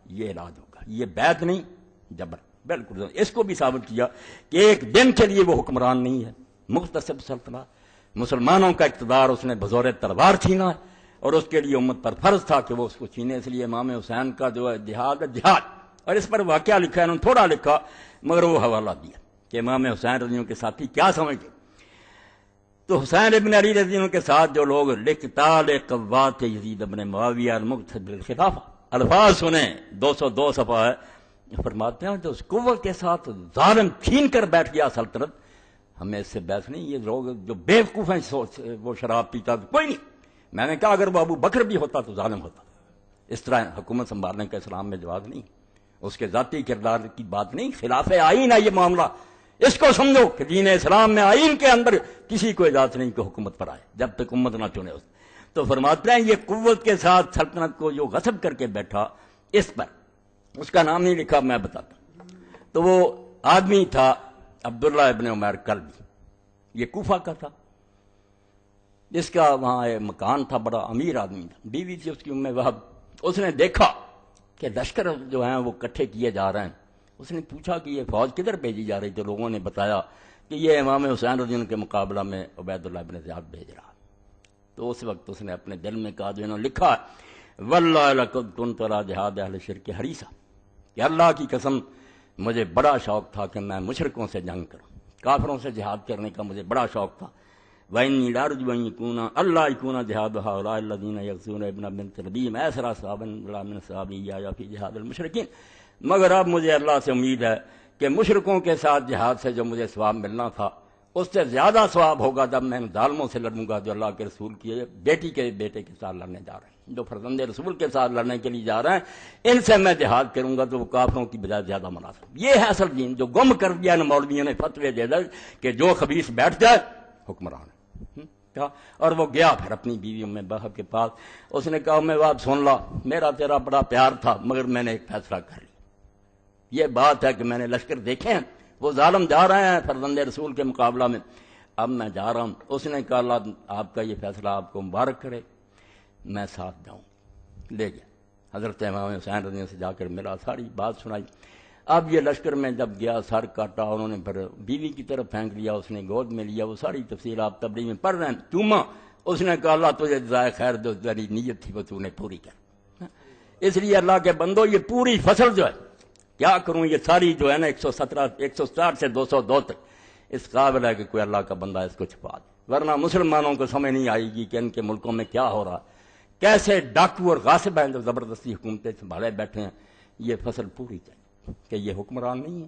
یہ علاج ہوگا. یہ بیعت نہیں جبر. بالکل اس کو بھی ثابت کیا کہ ایک دن کے لیے وہ حکمران نہیں ہے. مختصب سلطنت، مسلمانوں کا اقتدار اس نے بزور تلوار چھینا ہے اور اس کے لیے امت پر فرض تھا کہ وہ اس کو چھینے. اس لیے امام حسین کا جو ہے جہاد ہے جہاد. اور اس پر واقعہ لکھا ہے، انہوں نے تھوڑا لکھا مگر وہ حوالہ دیا کہ امام حسین رضی اللہ کے ساتھی کیا سمجھتے. تو حسین ابن علی رضی اللہ کے ساتھ جو لوگ لقتال قوات یزید ابن معاویہ المقتد بالخلافہ الفاظ سنیں 202 صفحہ ہے، فرماتے ہیں تو اس قوت کے ساتھ ظالم چھین کر بیٹھ گیا سلطنت. ہمیں اس سے بحث نہیں. یہ لوگ جو بیوقوف ہیں وہ شراب پیتا تو کوئی نہیں. میں نے کہا اگر وہ ابو بکر بھی ہوتا تو ظالم ہوتا. اس طرح حکومت سنبھالنے کا اسلام میں جواز نہیں. اس کے ذاتی کردار کی بات نہیں، خلاف آئین ہے یہ معاملہ. اس کو سمجھو کہ دین اسلام میں آئین کے اندر کسی کو اجازت نہیں کہ حکومت پر آئے جب تک امت نہ چنے. تو فرماتے ہیں یہ قوت کے ساتھ سلطنت کو جو غصب کر کے بیٹھا، اس پر اس کا نام نہیں لکھا میں بتاتا. تو وہ آدمی تھا عبداللہ ابن عمیر کلبی. یہ کوفہ کا تھا. اس کا وہاں ایک مکان تھا، بڑا امیر آدمی تھا. بیوی تھی اس کی ام وہب. اس نے دیکھا کہ لشکر جو ہیں وہ کٹھے کیے جا رہے ہیں. اس نے پوچھا کہ یہ فوج کدھر بھیجی جا رہی تھی. لوگوں نے بتایا کہ یہ امام حسین رضی اللہ کے مقابلہ میں عبید اللہ ابن زیاد بھیج رہا. تو اس وقت اس نے اپنے دل میں کہا جو انہوں نے لکھا واللہ لقد کنت علی جہاد اہل شرک حریصا، کہ اللہ کی قسم مجھے بڑا شوق تھا کہ میں مشرکوں سے جنگ کروں، کافروں سے جہاد کرنے کا مجھے بڑا شوق تھا۔ وَإِنِّي لَأَرْجُو أَن يَكُونَ اللَّهُ يَكُونَ جِهَادُ هَؤُلَاءِ الَّذِينَ يَغْزُونَ ابْنَ بِنْتِ رَبِيعٍ أَسْرَىٰ صَحَابًا وَلَا مِنْ صَحَابِهِ يَا فِي جِهَادِ الْمُشْرِكِينَ۔ مگر اب مجھے اللہ سے امید ہے کہ مشرکوں کے ساتھ جہاد سے جو مجھے ثواب ملنا تھا اس سے زیادہ ثواب ہوگا جب میں ان ظالموں سے لڑوں گا جو اللہ کے رسول کی بیٹی کے بیٹے کے ساتھ لڑنے جا رہے ہیں، جو فرزند رسول کے ساتھ لڑنے کے لیے جا رہے ہیں، ان سے میں جہاد کروں گا تو وہ کافروں کی بجائے زیادہ مناسب۔ یہ ہے اصل دین، جو گم کر دیا ان مولویوں نے فتوے دے دے کہ جو خبیث بیٹھ جائے حکمران ہے۔ اور وہ گیا پھر اپنی بیوی ام بہب کے پاس، اس نے کہا میں بات سن لا، میرا تیرا بڑا پیار تھا مگر میں نے ایک فیصلہ کر لیا۔ یہ بات ہے کہ میں نے لشکر دیکھے ہیں، وہ ظالم جا رہے ہیں فرزند رسول کے مقابلہ میں، اب میں جا رہا ہوں۔ اس نے کہا اللہ آپ کا یہ فیصلہ آپ کو مبارک کرے، میں ساتھ جاؤں۔ لے گیا حضرت امام حسین رضی اللہ عنہ سے جا کر ملا، ساری بات سنائی۔ اب یہ لشکر میں جب گیا سر کاٹا، انہوں نے پھر بیوی کی طرف پھینک لیا، اس نے گود میں لیا، وہ ساری تفصیل آپ تبلیغ میں پڑھ رہے ہیں۔ چوما، اس نے کہا اللہ تجھے جزائے خیر جو تیری نیت تھی وہ تو نے پوری کر۔ اس لیے اللہ کے بندو یہ پوری فصل جو ہے کیا کروں، یہ ساری جو ہے نا 160 سے 202 تک اس قابل ہے کہ کوئی اللہ کا بندہ اس کو چھپا دے، ورنہ مسلمانوں کو سمجھ نہیں آئے گی کہ ان کے ملکوں میں کیا ہو رہا، کیسے ڈاکو اور غاصب ہیں جو زبردستی حکومتیں سنبھالے بیٹھے ہیں۔ یہ فصل پوری چاہیے کہ یہ حکمران نہیں ہے،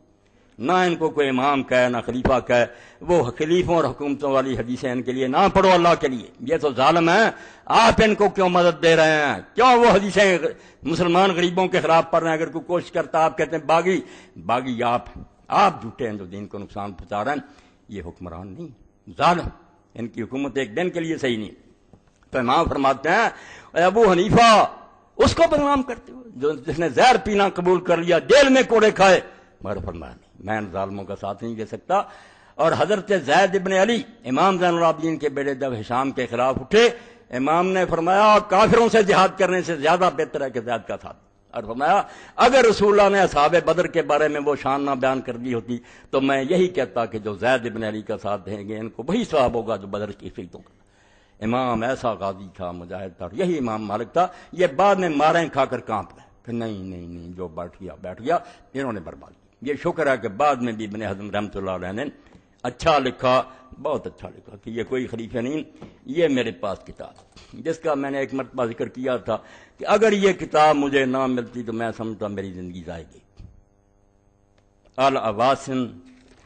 نہ ان کو کوئی امام کہے نہ خلیفہ کہے، وہ خلیفوں اور حکومتوں والی حدیثیں ان کے لیے نہ پڑھو اللہ کے لیے، یہ تو ظالم ہیں، آپ ان کو کیوں مدد دے رہے ہیں؟ کیوں وہ حدیثیں مسلمان غریبوں کے خلاف پڑھ رہے ہیں؟ اگر کوئی کوشش کرتا آپ کہتے ہیں باغی آپ جھوٹے ہیں جو دین کو نقصان پہنچا رہے ہیں۔ یہ حکمران نہیں، ظالم، ان کی حکومت ایک دن کے لیے صحیح نہیں۔ تو امام فرماتے ہیں اے ابو حنیفہ اس کو بدنام کرتے ہو جس نے زہر پینا قبول کر لیا، جیل میں کوڑے کھائے، مگر فرمایا نہیں میں ان ظالموں کا ساتھ نہیں دے سکتا۔ اور حضرت زید ابن علی امام زین العابدین کے بیٹے جب ہشام کے خلاف اٹھے، امام نے فرمایا کافروں سے جہاد کرنے سے زیادہ بہتر ہے کہ زید کا ساتھ، اور فرمایا اگر رسول اللہ نے اصحاب بدر کے بارے میں وہ شان نہ بیان کر دی ہوتی تو میں یہی کہتا کہ جو زید ابن علی کا ساتھ دیں گے ان کو وہی ثواب ہوگا جو بدر کی شہیدوں کا۔ امام ایسا غازی تھا، مجاہد تھا، یہی امام مالک تھا۔ یہ بعد میں ماریں کھا کر کانپ گئے کہ نہیں جو بیٹھ گیا انہوں نے برباد کیا۔ یہ شکر ہے کہ بعد میں بھی ابن حزم رحمۃ اللہ علیہ نے اچھا لکھا، بہت اچھا لکھا کہ یہ کوئی خلیفہ نہیں، یہ میرے پاس کتاب جس کا میں نے ایک مرتبہ ذکر کیا تھا کہ اگر یہ کتاب مجھے نہ ملتی تو میں سمجھتا میری زندگی ضائع گئی۔ العواسم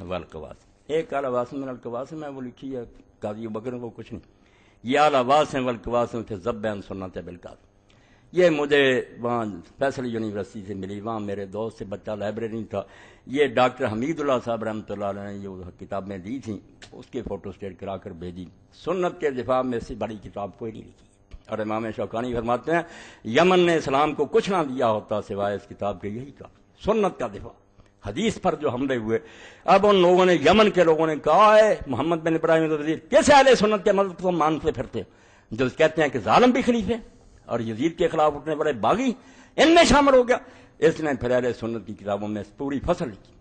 والقواسم، ایک العواسم والقواسم ہے وہ لکھی ہے قاضی بکر، وہ کچھ نہیں۔ یہ العواسم والقواسم فی الذب عن سنت بالقاسم، یہ مجھے وہاں فیصل یونیورسٹی سے ملی، وہاں میرے دوست سے بچہ لائبریری تھا، یہ ڈاکٹر حمید اللہ صاحب رحمۃ اللہ علیہ نے جو کتابیں دی تھیں اس کے فوٹو اسٹیٹ کرا کر بھیجی۔ سنت کے دفاع میں سے بڑی کتاب کوئی نہیں لکھی۔ اور امام شوکانی فرماتے ہیں یمن نے اسلام کو کچھ نہ دیا ہوتا سوائے اس کتاب کے، یہی کہا سنت کا دفاع، حدیث پر جو حملے ہوئے۔ اب ان لوگوں نے یمن کے لوگوں نے کہا ہے محمد بن ابراہیم وزیر کیسے اہل سنت کے مذہب کو مانتے پھرتے جو کہتے ہیں کہ ظالم بھی خلیفے اور یزید کے خلاف اٹھنے والے باغی ان میں شامل ہو گیا۔ اس نے پھر اہل سنت کی کتابوں میں پوری فصل لکھی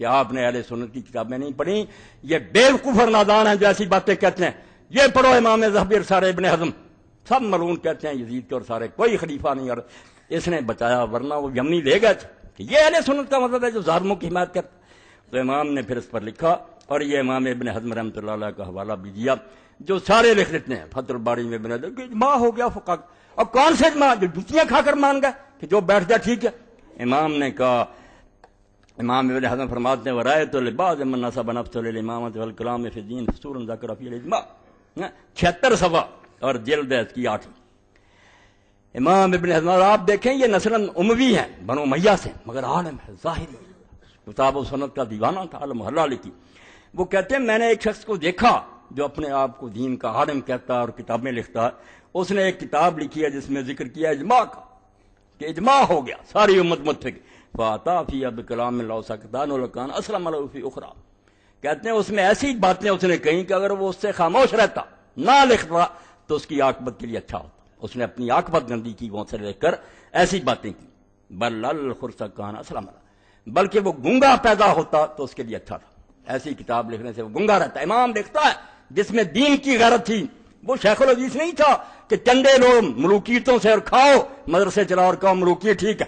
کہ آپ نے اہل سنت کی کتابیں نہیں پڑھی، یہ بیوقوف اور نادان ہیں جو ایسی باتیں کہتے ہیں۔ یہ پڑھو امام ظہبی اور سارے ابن حزم، سب ملعون کہتے ہیں یزید کے اور سارے، کوئی خلیفہ نہیں، اور اس نے بچایا، ورنہ وہ یمنی لے گئے تھے کہ یہ اہل سنت کا مطلب ہے جو ظالموں کی حمایت کرتا۔ تو امام نے پھر اس پر لکھا، اور یہ امام ابن حزم رحمۃ اللہ علیہ کا حوالہ بھی دیا جو سارے لکھ دیتے ہیں فتح الباری میں بنا دے کہ اجماع ہو گیا فقہ، اور کون سے اجماع جو جوتیاں کھا کر مان گئے کہ جو بیٹھ جائے ٹھیک ہے۔ امام نے کہا، امام ابن حزم فرماتے ہیں ورایت لبعض من نسب نفسه للامامۃ والکلام فی الدین فسور ذکر فی الاجماع، 76 صفحہ اور جلد ہے اس کی 8۔ امام ابن حزم آپ دیکھیں یہ نسلاً اموی ہیں، بنو امیہ سے، مگر عالم ہے، ظاہری کتاب و سنت کا دیوانہ تھا، المحلہ لکھی۔ وہ کہتے ہیں میں نے ایک شخص کو دیکھا جو اپنے آپ کو دین کا عالم کہتا ہے اور کتابیں لکھتا ہے، اس نے ایک کتاب لکھی ہے جس میں ذکر کیا اجماع کا کہ اجماع ہو گیا، ساری امت متفق، فاتا فی اب کلام اللہ سکتان الکان اسلم له فی اخرى، کہتے ہیں اس میں ایسی باتیں اس نے کہیں کہ اگر وہ اس سے خاموش رہتا نہ لکھتا تو اس کی عاقبت کے لیے اچھا ہوتا۔ اس نے اپنی عاقبت گندی کی وہ سے لکھ کر ایسی باتیں کی، بل الخرسکان اسلم له، بلکہ وہ گنگا پیدا ہوتا تو اس کے لیے اچھا تھا، ایسی کتاب لکھنے سے وہ گنگا رہتا۔ امام لکھتا ہے جس میں دین کی غیرت تھی، وہ شیخ الحدیث نہیں تھا کہ چندے لو ملوکیتوں سے اور کھاؤ، مدرسے چلاؤ اور کہو ملوکیت ٹھیک ہے،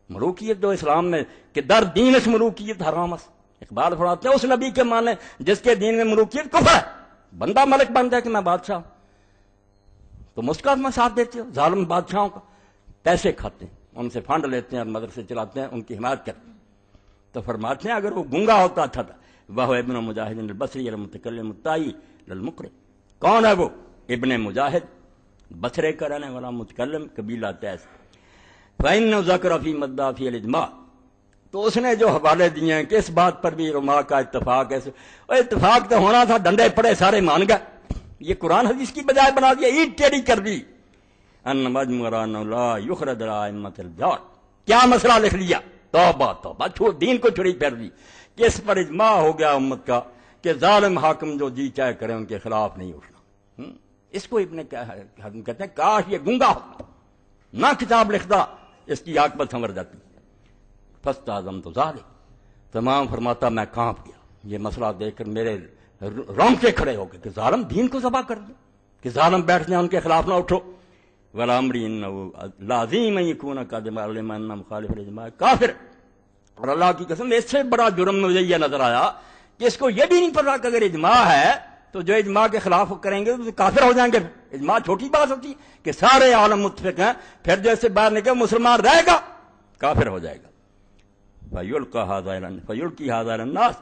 ملوکیت جو اسلام میں کہ در دین اس ملوکیت حرام اس، اقبال فرماتے ہیں اس نبی کے مانے جس کے دین میں ملوکیت کفر ہے، بندہ ملک بن جائے کہ میں بادشاہ ہوں تو مسکات میں ساتھ دیتے ہو، ظالم بادشاہوں کا پیسے کھاتے ہیں، ان سے فنڈ لیتے ہیں اور مدرسے چلاتے ہیں، ان کی حمایت کرتے ہیں۔ تو فرماتے ہیں اگر وہ گنگا ہوتا اچھا تھا، وہ ابن مجاہد البصری المتکلم الطائی للمقرئ، کون ہے وہ؟ ابن مجاہد بصرے کا رہنے والا متکلم قبیلہ تیس، فإنہ ذکر فی مدہ فی الاجماع، تو اس نے جو حوالے دیے ہیں کہ اس بات پر بھی علماء کا اتفاق ہے، اتفاق تو ہونا تھا، ڈنڈے پڑے سارے مان گئے، یہ قرآن حدیث کی بجائے بنا دیا، اینٹ ٹیڑھی کر دی، ان مجمعران لا یخرج الائمۃ الجار، کیا مسئلہ لکھ لیا، توبہ توبہ، دین کو چھڑی پھیر دی کہ اس پر اجماع ہو گیا امت کا کہ ظالم حاکم جو جی چاہے کریں ان کے خلاف نہیں اٹھنا۔ اس کو ابن حزم کہتے ہیں کاش یہ گنگا ہوتا نہ کتاب لکھتا، اس کی عاقبت سنور جاتی۔ فاستعظم تو ظالم، تمام فرماتا میں کانپ گیا یہ مسئلہ دیکھ کر، میرے رونگٹے کھڑے ہو گئے کہ ظالم دین کو ذبح کر دیں، کہ ظالم بیٹھ جائیں ان کے خلاف نہ اٹھو۔ والامری انه لازم یکون قادم علم ان مخالف الاجماع کافر، اور اللہ کی قسم اس سے بڑا جرم مجھے یہ نظر آیا کہ اس کو یہ بھی نہیں پتا کہ اگر اجماع ہے تو جو اجماع کے خلاف کریں گے تو کافر ہو جائیں گے۔ اجماع چھوٹی بات ہوتی ہے کہ سارے عالم متفق ہیں، پھر جو اس سے باہر نکلے مسلمان رہے گا کافر ہو جائے گا۔ فیلقی ھذا علی الناس،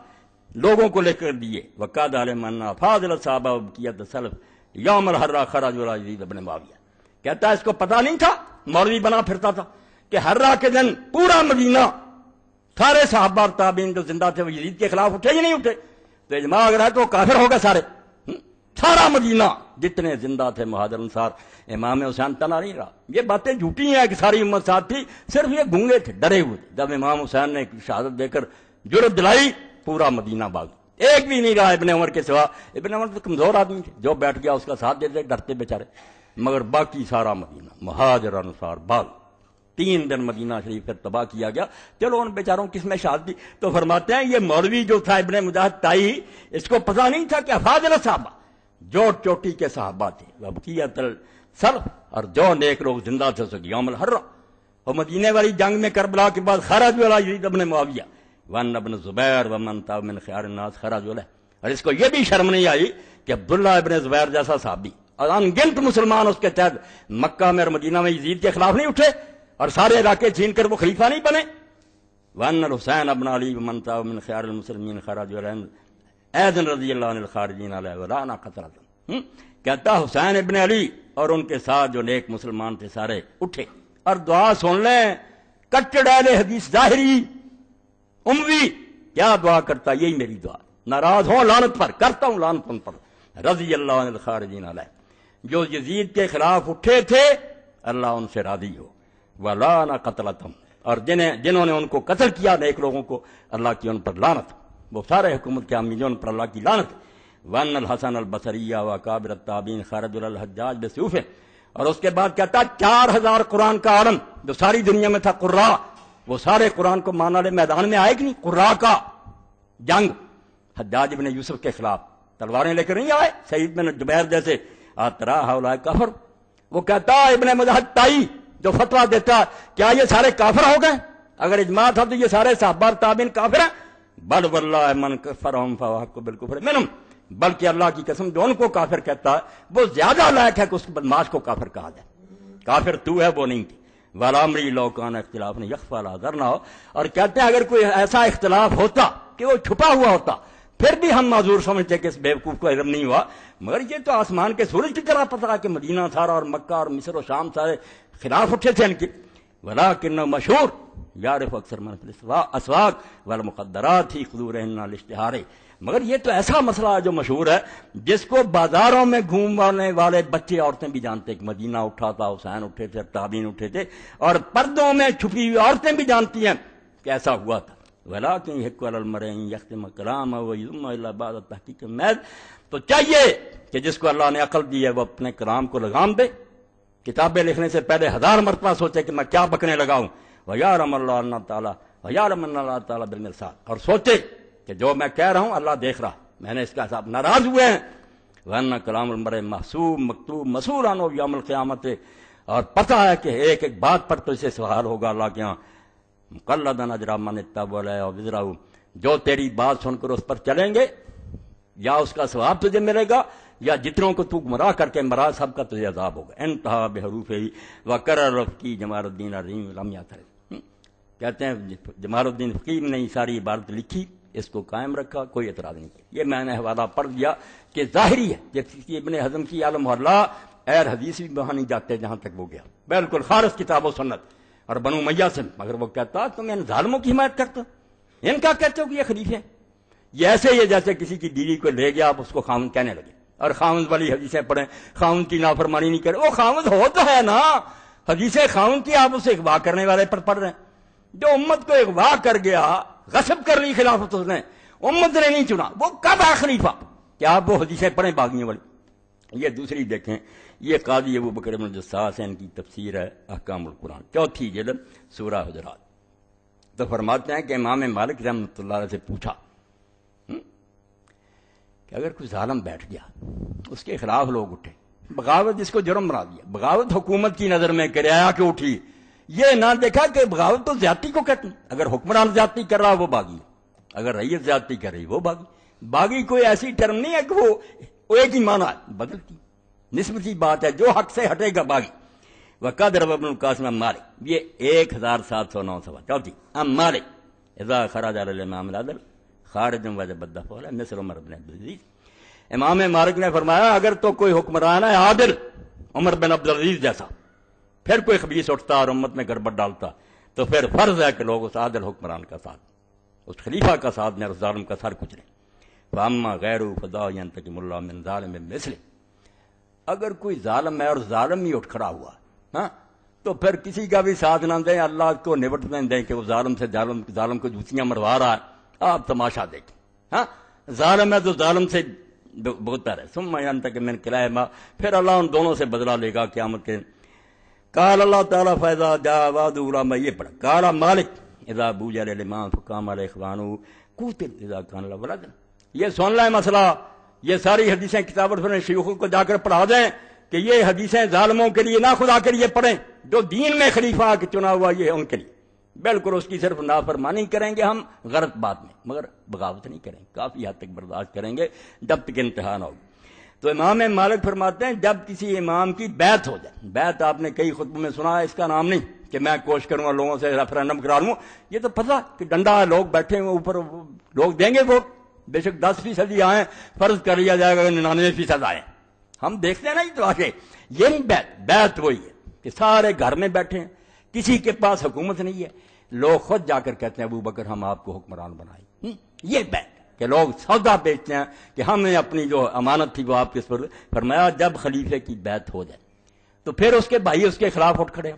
لوگوں کو لے کر دیے، وقاد علم ان فاضل صحابہ بقیت السلف یوم الحرہ خرج ولا یزید ابن معاویہ، کہتا ہے اس کو پتہ نہیں تھا، مولوی بنا پھرتا تھا کہ حرہ کے دن پورا مدینہ سارے صحابہ اور تابعین جو زندہ تھے وہ یزید کے خلاف اٹھے ہی نہیں اٹھے، تو اجماع اگر ہے تو وہ کافر ہوگا سارے، سارا مدینہ جتنے زندہ تھے مہاجر انصار، امام حسین تنہا نہیں رہا۔ یہ باتیں جھوٹی ہیں کہ ساری امت ساتھ تھی، صرف یہ گونگے تھے، ڈرے ہوئے تھے۔ جب امام حسین نے شہادت دے کر جرأت دلائی پورا مدینہ باغ، ایک بھی نہیں رہا ابن عمر کے سوا، ابن عمر تو کمزور آدمی تھے، جو بیٹھ گیا اس کا ساتھ دیتے ڈرتے بیچارے، مگر باقی سارا مدینہ مہاجر انصار باغ، 3 دن مدینہ شریف پھر تباہ کیا گیا۔ چلو ان بیچاروں کس میں شہادت دی؟ تو فرماتے ہیں یہ مولوی جو تھا ابن مجاہد تائی، اس کو پتہ نہیں تھا کہ افاضل صحابہ جو چوٹی کے صحابہ تھے، وبقیت السلف، اور جو نیک لوگ زندہ تھے سو یوم الحرہ، اور مدینے والی جنگ میں کربلا کے بعد خرج ولا یزید ابن معاویہ وان ابن زبیر ومن تاب من خیار الناس خرج ولا، اور اس کو یہ بھی شرم نہیں آئی کہ عبداللہ ابن زبیر جیسا صحابی اور انگنت مسلمان اس کے تحت مکہ میں اور مدینہ میں یزید کے خلاف نہیں اٹھے اور سارے علاقے چھین کر وہ خلیفہ نہیں بنے۔ وان الحسین ابن علی ومن تاب من خیار المسلمین خرج ولا ایذن رضی اللہ عنہ الخارجین علیہ ولانا قطرۃ، کہتا حسین ابن علی اور ان کے ساتھ جو نیک مسلمان تھے سارے اٹھے، اور دعا سن لیں، کٹڑ اہل حدیث ظاہری اموی کیا دعا کرتا، یہی میری دعا، ناراض ہوں لعنت پر، کرتا ہوں لعنت ان پر، رضی اللہ عنہ الخارجین علیہ، جو یزید کے خلاف اٹھے تھے اللہ ان سے راضی ہو، ولانا قتلتہم، اور جنہوں نے ان کو قتل کیا نیک لوگوں کو اللہ کی ان پر لعنت، وہ سارے حکومت کے عاملین پر اللہ کی لعنت۔ وان الحسن البصری وکابر التابعین خرج الحجاج بسیوفہ، اور اس کے بعد کہتا 4000 قرآن کا عالم جو ساری دنیا میں تھا قراء، وہ سارے قرآن کو ماننے والے میدان میں آئے کہ نہیں؟ قراء کا جنگ حجاج بن یوسف کے خلاف تلواریں لے کر نہیں آئے، سعید بن جبیر جیسے آترا ہؤلاء کفر، وہ کہتا ابن مجاہد تائی جو فتویٰ دیتا کیا یہ سارے کافر ہو گئے؟ اگر اجماع تھا تو یہ سارے صحابہ تابعین کافر ہیں؟ بل واللہ من کفرهم فهو احق بالکفر منهم، بلکہ اللہ کی قسم جو ان کو کافر کہتا ہے وہ زیادہ لائق ہے کہ اس بدماش کو کافر کہا جائے، کافر تو ہے وہ نہیں تھی۔ والامری لو کان اختلاف نے یخفى لا ذر نہ ہو، اور کہتے ہیں اگر کوئی ایسا اختلاف ہوتا کہ وہ چھپا ہوا ہوتا پھر بھی ہم معذور سمجھتے کہ اس بیوقوف کو علم نہیں ہوا، مگر یہ تو آسمان کے سورج کی طرح پتہ کہ مدینہ سارا اور مکہ اور مصر و شام سارے خلاف اٹھے تھے ان کے، ولکنہ مشہور یعرف اکثر من فی الاسواق والمقدرات ہی حضورہن الاشتہار، مگر یہ تو ایسا مسئلہ ہے جو مشہور ہے جس کو بازاروں میں گھومنے والے بچے عورتیں بھی جانتے ہیں کہ مدینہ اٹھا تھا، حسین اٹھے تھے، تابعین اٹھے تھے، اور پردوں میں چھپی ہوئی عورتیں بھی جانتی ہیں کہ ایسا ہوا تھا۔ ولکن یحق علی المرء ان یختم کلامہ ویذم الا بعد تحقیق المیل، تو چاہیے کہ جس کو اللہ نے عقل دی ہے وہ اپنے کلام کو لگام دے، کتابیں لکھنے سے پہلے 1000 مرتبہ سوچے کہ میں کیا بکنے لگا ہوں، ویعلم اللہ تعالیٰ ویعلم اللہ تعالیٰ بالمرصاد، اور سوچے کہ جو میں کہہ رہا ہوں اللہ دیکھ رہا، میں نے اس کا حساب، ناراض ہوئے ہیں۔ وَأَنَّ كَلَامُ الْمَرْءِ مَحْسُوب مکتوب مسئول عنہ یوم القیامت، اور پتہ ہے کہ ایک ایک بات پر تو اسے سوال ہوگا اللہ کے ہاں مقلدن اجرا من اتبع علیہ وزرہ، جو تیری بات سن کر اس پر چلیں گے یا اس کا ثواب تجھے ملے گا، یا جتنوں کو تو گمراہ کر کے مرا سب کا تجھے عذاب ہوگا۔ انتہا بحروف وقرر رفقی جمال الدین الرحیم لم یعترض، کہتے ہیں جمال الدین فقیر نے یہ ساری عبارت لکھی، اس کو قائم رکھا، کوئی اعتراض نہیں کیا۔ یہ میں نے حوالہ پڑھ دیا کہ ظاہری ہے، جیسے ابن حزم کی عالم اللہ ایر حدیث بھی وہاں نہیں جاتے جہاں تک وہ گیا، بالکل خالص کتاب و سنت اور بنو امیہ سے، مگر وہ کہتا تم ان ظالموں کی حمایت کرتے ہو، ان کا کہتے ہو کہ یہ خلیفے ہیں۔ یہ ایسے ہی ہے جیسے کسی کی بیوی کو لے گیا آپ اس کو خاوند کہنے لگے، اور خاوند والی حدیثیں پڑھیں، خاوند کی نافرمانی نہیں کرے، وہ خاوند ہو تو ہے نا، حدیثیں خاوند کی آپ اسے اغوا کرنے والے پر پڑھ رہے ہیں۔ جو امت کو اغوا کر گیا، غصب کر لی خلافت اس نے، امت نے نہیں چنا، وہ کب ہے خلیفہ؟ کہ آپ وہ حدیثیں پڑھیں باغیوں والی۔ یہ دوسری دیکھیں، یہ قاضی ابو بکر بن جساس ہے، ان کی تفسیر ہے احکام القرآن، چوتھی جلد سورہ حجرات۔ تو فرماتے ہیں کہ امام مالک رحمۃ اللہ علیہ سے پوچھا کہ اگر کوئی ظالم بیٹھ گیا، اس کے خلاف لوگ اٹھے، بغاوت جس کو جرم بنا دیا، بغاوت حکومت کی نظر میں کرایہ کے اٹھی، یہ نہ دیکھا کہ بغاوت تو زیادتی کو کہتے ہیں، اگر حکمران زیادتی کر رہا وہ باغی، اگر رعیت زیادتی کر رہی وہ باغی۔ باغی کوئی ایسی ٹرم نہیں ہے کہ وہ ایک ہی معنی ہے، بدلتی نسبتی بات ہے، جو حق سے ہٹے گا باغی۔ وقد روى ابن القاسم عن مالک، یہ 1709 سوا چوتھی، عن مالک اذا خرج على الامام العدل خارج وجب الدفع علیہ مثل عمر بن عبدالعزیز۔ امام مالک نے فرمایا اگر تو کوئی حکمران ہے عادل، عمر بن عبدالعزیز جیسا، پھر کوئی خبیث اٹھتا اور امت میں گڑبڑ ڈالتا، تو پھر فرض ہے کہ لوگ اس عادل حکمران کا ساتھ، اس خلیفہ کا ساتھ دیں، اس ظالم کا سر کچلیں۔ فاما غیر فدا ينتقم اللہ من ظالم مثل، اگر کوئی ظالم ہے اور ظالم ہی اٹھ کھڑا ہوا، ہاں، تو پھر کسی کا بھی ساتھ نہ دیں، اللہ کو نبٹنے دیں کہ وہ ظالم سے ظالم کو جوتیاں مروا رہا ہے، آپ تماشا دیکھیں، ہاں، ظالم ہے تو ظالم سے بہتر ہے۔ ثم ينتقم من كلائما، پھر اللہ ان دونوں سے بدلہ لے گا قیامت کے۔ قال اللہ تعالیٰ فاذا جاء وعد اولاما، یہ پڑھا قال مالک اذا بوجا للامام فقام علیہ اخوانہ قتل اذا کان له ولد۔ یہ سن لیں مسئلہ، یہ ساری حدیثیں کتابت میں شیوخ کو جا کر پڑھا دیں کہ یہ حدیثیں ظالموں کے لیے نہ خدا کے لیے پڑھیں، جو دین میں خلیفہ کے چنا ہوا یہ ہے ان کے لیے، بالکل اس کی صرف نافرمانی کریں گے ہم غلط بات میں، مگر بغاوت نہیں کریں گے، کافی حد تک برداشت کریں گے جب تک انتہا نہ ہو۔ تو امام مالک فرماتے ہیں جب کسی امام کی بیعت ہو جائے، بیعت آپ نے کئی خطبوں میں سنا ہے، اس کا نام نہیں کہ میں کوشش کروں گا لوگوں سے ریفرینڈم کرا لوں، یہ تو پتہ کہ ڈنڈا ہے، لوگ بیٹھے ہوئے اوپر، لوگ دیں گے ووٹ، بے شک 10% ہی آئیں، فرض کر لیا جائے گا 99% آئیں، ہم دیکھتے ہیں نا یہ تو آگے، یہ نہیں بیعت وہی ہے کہ سارے گھر میں بیٹھے ہیں، کسی کے پاس حکومت نہیں ہے، لوگ خود جا کر کہتے ہیں ابو بکر ہم آپ کو حکمران بنائیں، یہ بیعت کہ لوگ سودا بیچتے ہیں کہ ہم نے اپنی جو امانت تھی وہ آپ کے پر فرمایا جب خلیفے کی بیعت ہو جائے تو پھر اس کے بھائی اس کے خلاف اٹھ کھڑے ہوں،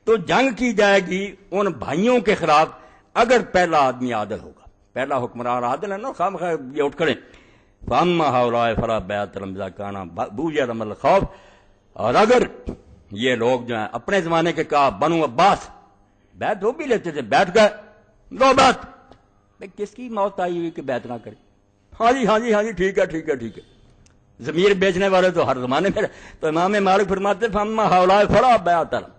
تو جنگ کی جائے گی ان بھائیوں کے خلاف اگر پہلا آدمی عادل ہوگا، پہلا حکمران عادل ہے نا، خام یہ اٹھ کھڑے فاما ہؤلاء فلا بیعت لهم اذا كان بوجا لهم الخوف، اور اگر یہ لوگ جو ہیں اپنے زمانے کے کہا بنو عباس بیعت وہ بھی لیتے تھے، بیٹھ گئے دو بیعت، کس کی موت آئی ہوئی کہ بیعت نہ کرے، ہاں جی ہاں جی ہاں جی ٹھیک ہے ٹھیک ہے ٹھیک ہے، ضمیر بیچنے والے تو ہر زمانے میں۔ تو امام مالک فرماتے فاما ہؤلاء فلا بیعت لهم،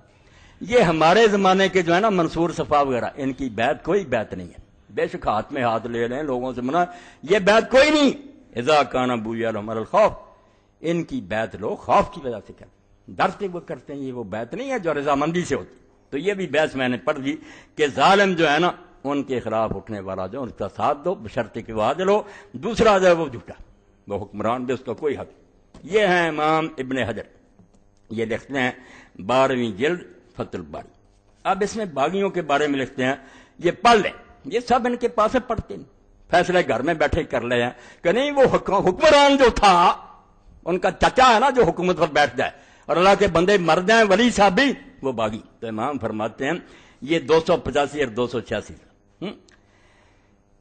یہ ہمارے زمانے کے جو ہے نا منصور صفا وغیرہ، ان کی بیعت کوئی بیعت نہیں ہے، بے شک ہاتھ میں ہاتھ لے لیں لوگوں سے منع، یہ بیعت کوئی نہیں۔ اذا کان بویا لهم الخوف، ان کی بیعت لوگ خوف کی وجہ سے کرتے ہیں، ڈر سے وہ کرتے ہیں، یہ وہ بیعت نہیں ہے جو رضامندی سے ہوتی۔ تو یہ بھی بحث میں نے پڑھ دی کہ ظالم جو ہے نا ان کے خلاف اٹھنے والا جو ان کا ساتھ دو بشرط کہ وہ عادل ہو، دوسرا جو ہے وہ جھوٹا، وہ حکمران بھی اس کا کوئی حق۔ یہ ہیں امام ابن حجر، یہ لکھتے ہیں 12ویں جلد فتح الباری۔ اب اس میں باغیوں کے بارے میں لکھتے ہیں، یہ پڑھ لیں، یہ سب ان کے پاس ہے، پڑھتے نہیں، فیصلے گھر میں بیٹھے کر لے ہیں کہ نہیں وہ حکمران جو تھا ان کا چچا ہے نا جو حکومت پر بیٹھ جائے اور اللہ کے بندے مر جائیں ولی صاحب بھی، وہ باغی۔ تو امام فرماتے ہیں یہ 285 اور 286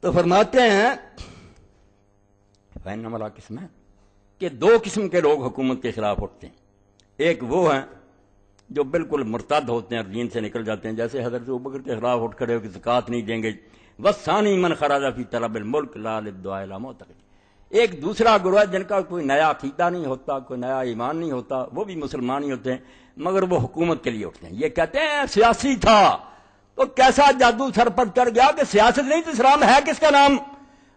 تو فرماتے ہیں فین والا قسم ہے کہ دو قسم کے لوگ حکومت کے خلاف اٹھتے ہیں، ایک وہ ہیں جو بالکل مرتد ہوتے ہیں اور دین سے نکل جاتے ہیں، جیسے حضرت ابوبکر کے خلاف اٹھ کھڑے ہو کہ زکوٰۃ نہیں دیں گے، وثانی من خرج فی طلب الملک لا للدعاء الی معتقد۔ ایک دوسرا گروہ جن کا کوئی نیا عقیدہ نہیں ہوتا، کوئی نیا ایمان نہیں ہوتا، وہ بھی مسلمان ہی ہوتے ہیں مگر وہ حکومت کے لیے اٹھتے ہیں، یہ کہتے ہیں سیاسی تھا تو کیسا جادو سر پر کر گیا کہ سیاست نہیں تو اسلام ہے کس کا نام؟